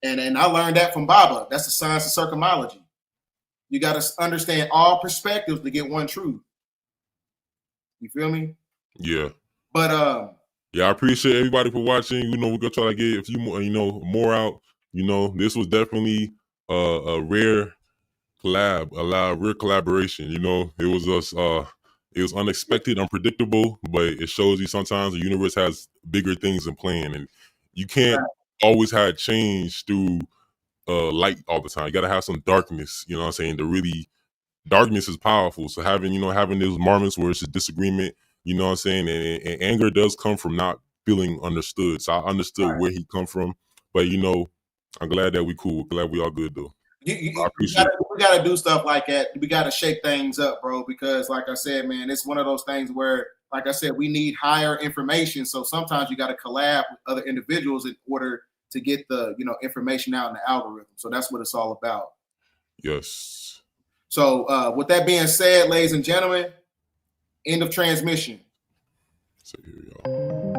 And I learned that from Baba. That's the science of circumology. You got to understand all perspectives to get one truth. You feel me? Yeah. But yeah, I appreciate everybody for watching. You know, we're gonna try to get a few more, you know, more out. You know, this was definitely a rare collab, rare collaboration. You know, it was us. It was unexpected, unpredictable, but it shows you sometimes the universe has bigger things in plan, and you can't always have change through light all the time. You got to have some darkness. You know what I'm saying? Darkness is powerful. So having those moments where it's a disagreement, you know what I'm saying? And anger does come from not feeling understood. So I understood where he come from, but you know, I'm glad that we cool. Glad we all good though. We got to do stuff like that. We got to shake things up, bro, because like I said, man, it's one of those things where, like I said, we need higher information. So sometimes you got to collab with other individuals in order to get the, you know, information out in the algorithm. So that's what it's all about. Yes. So with that being said, ladies and gentlemen, end of transmission. So here, y'all.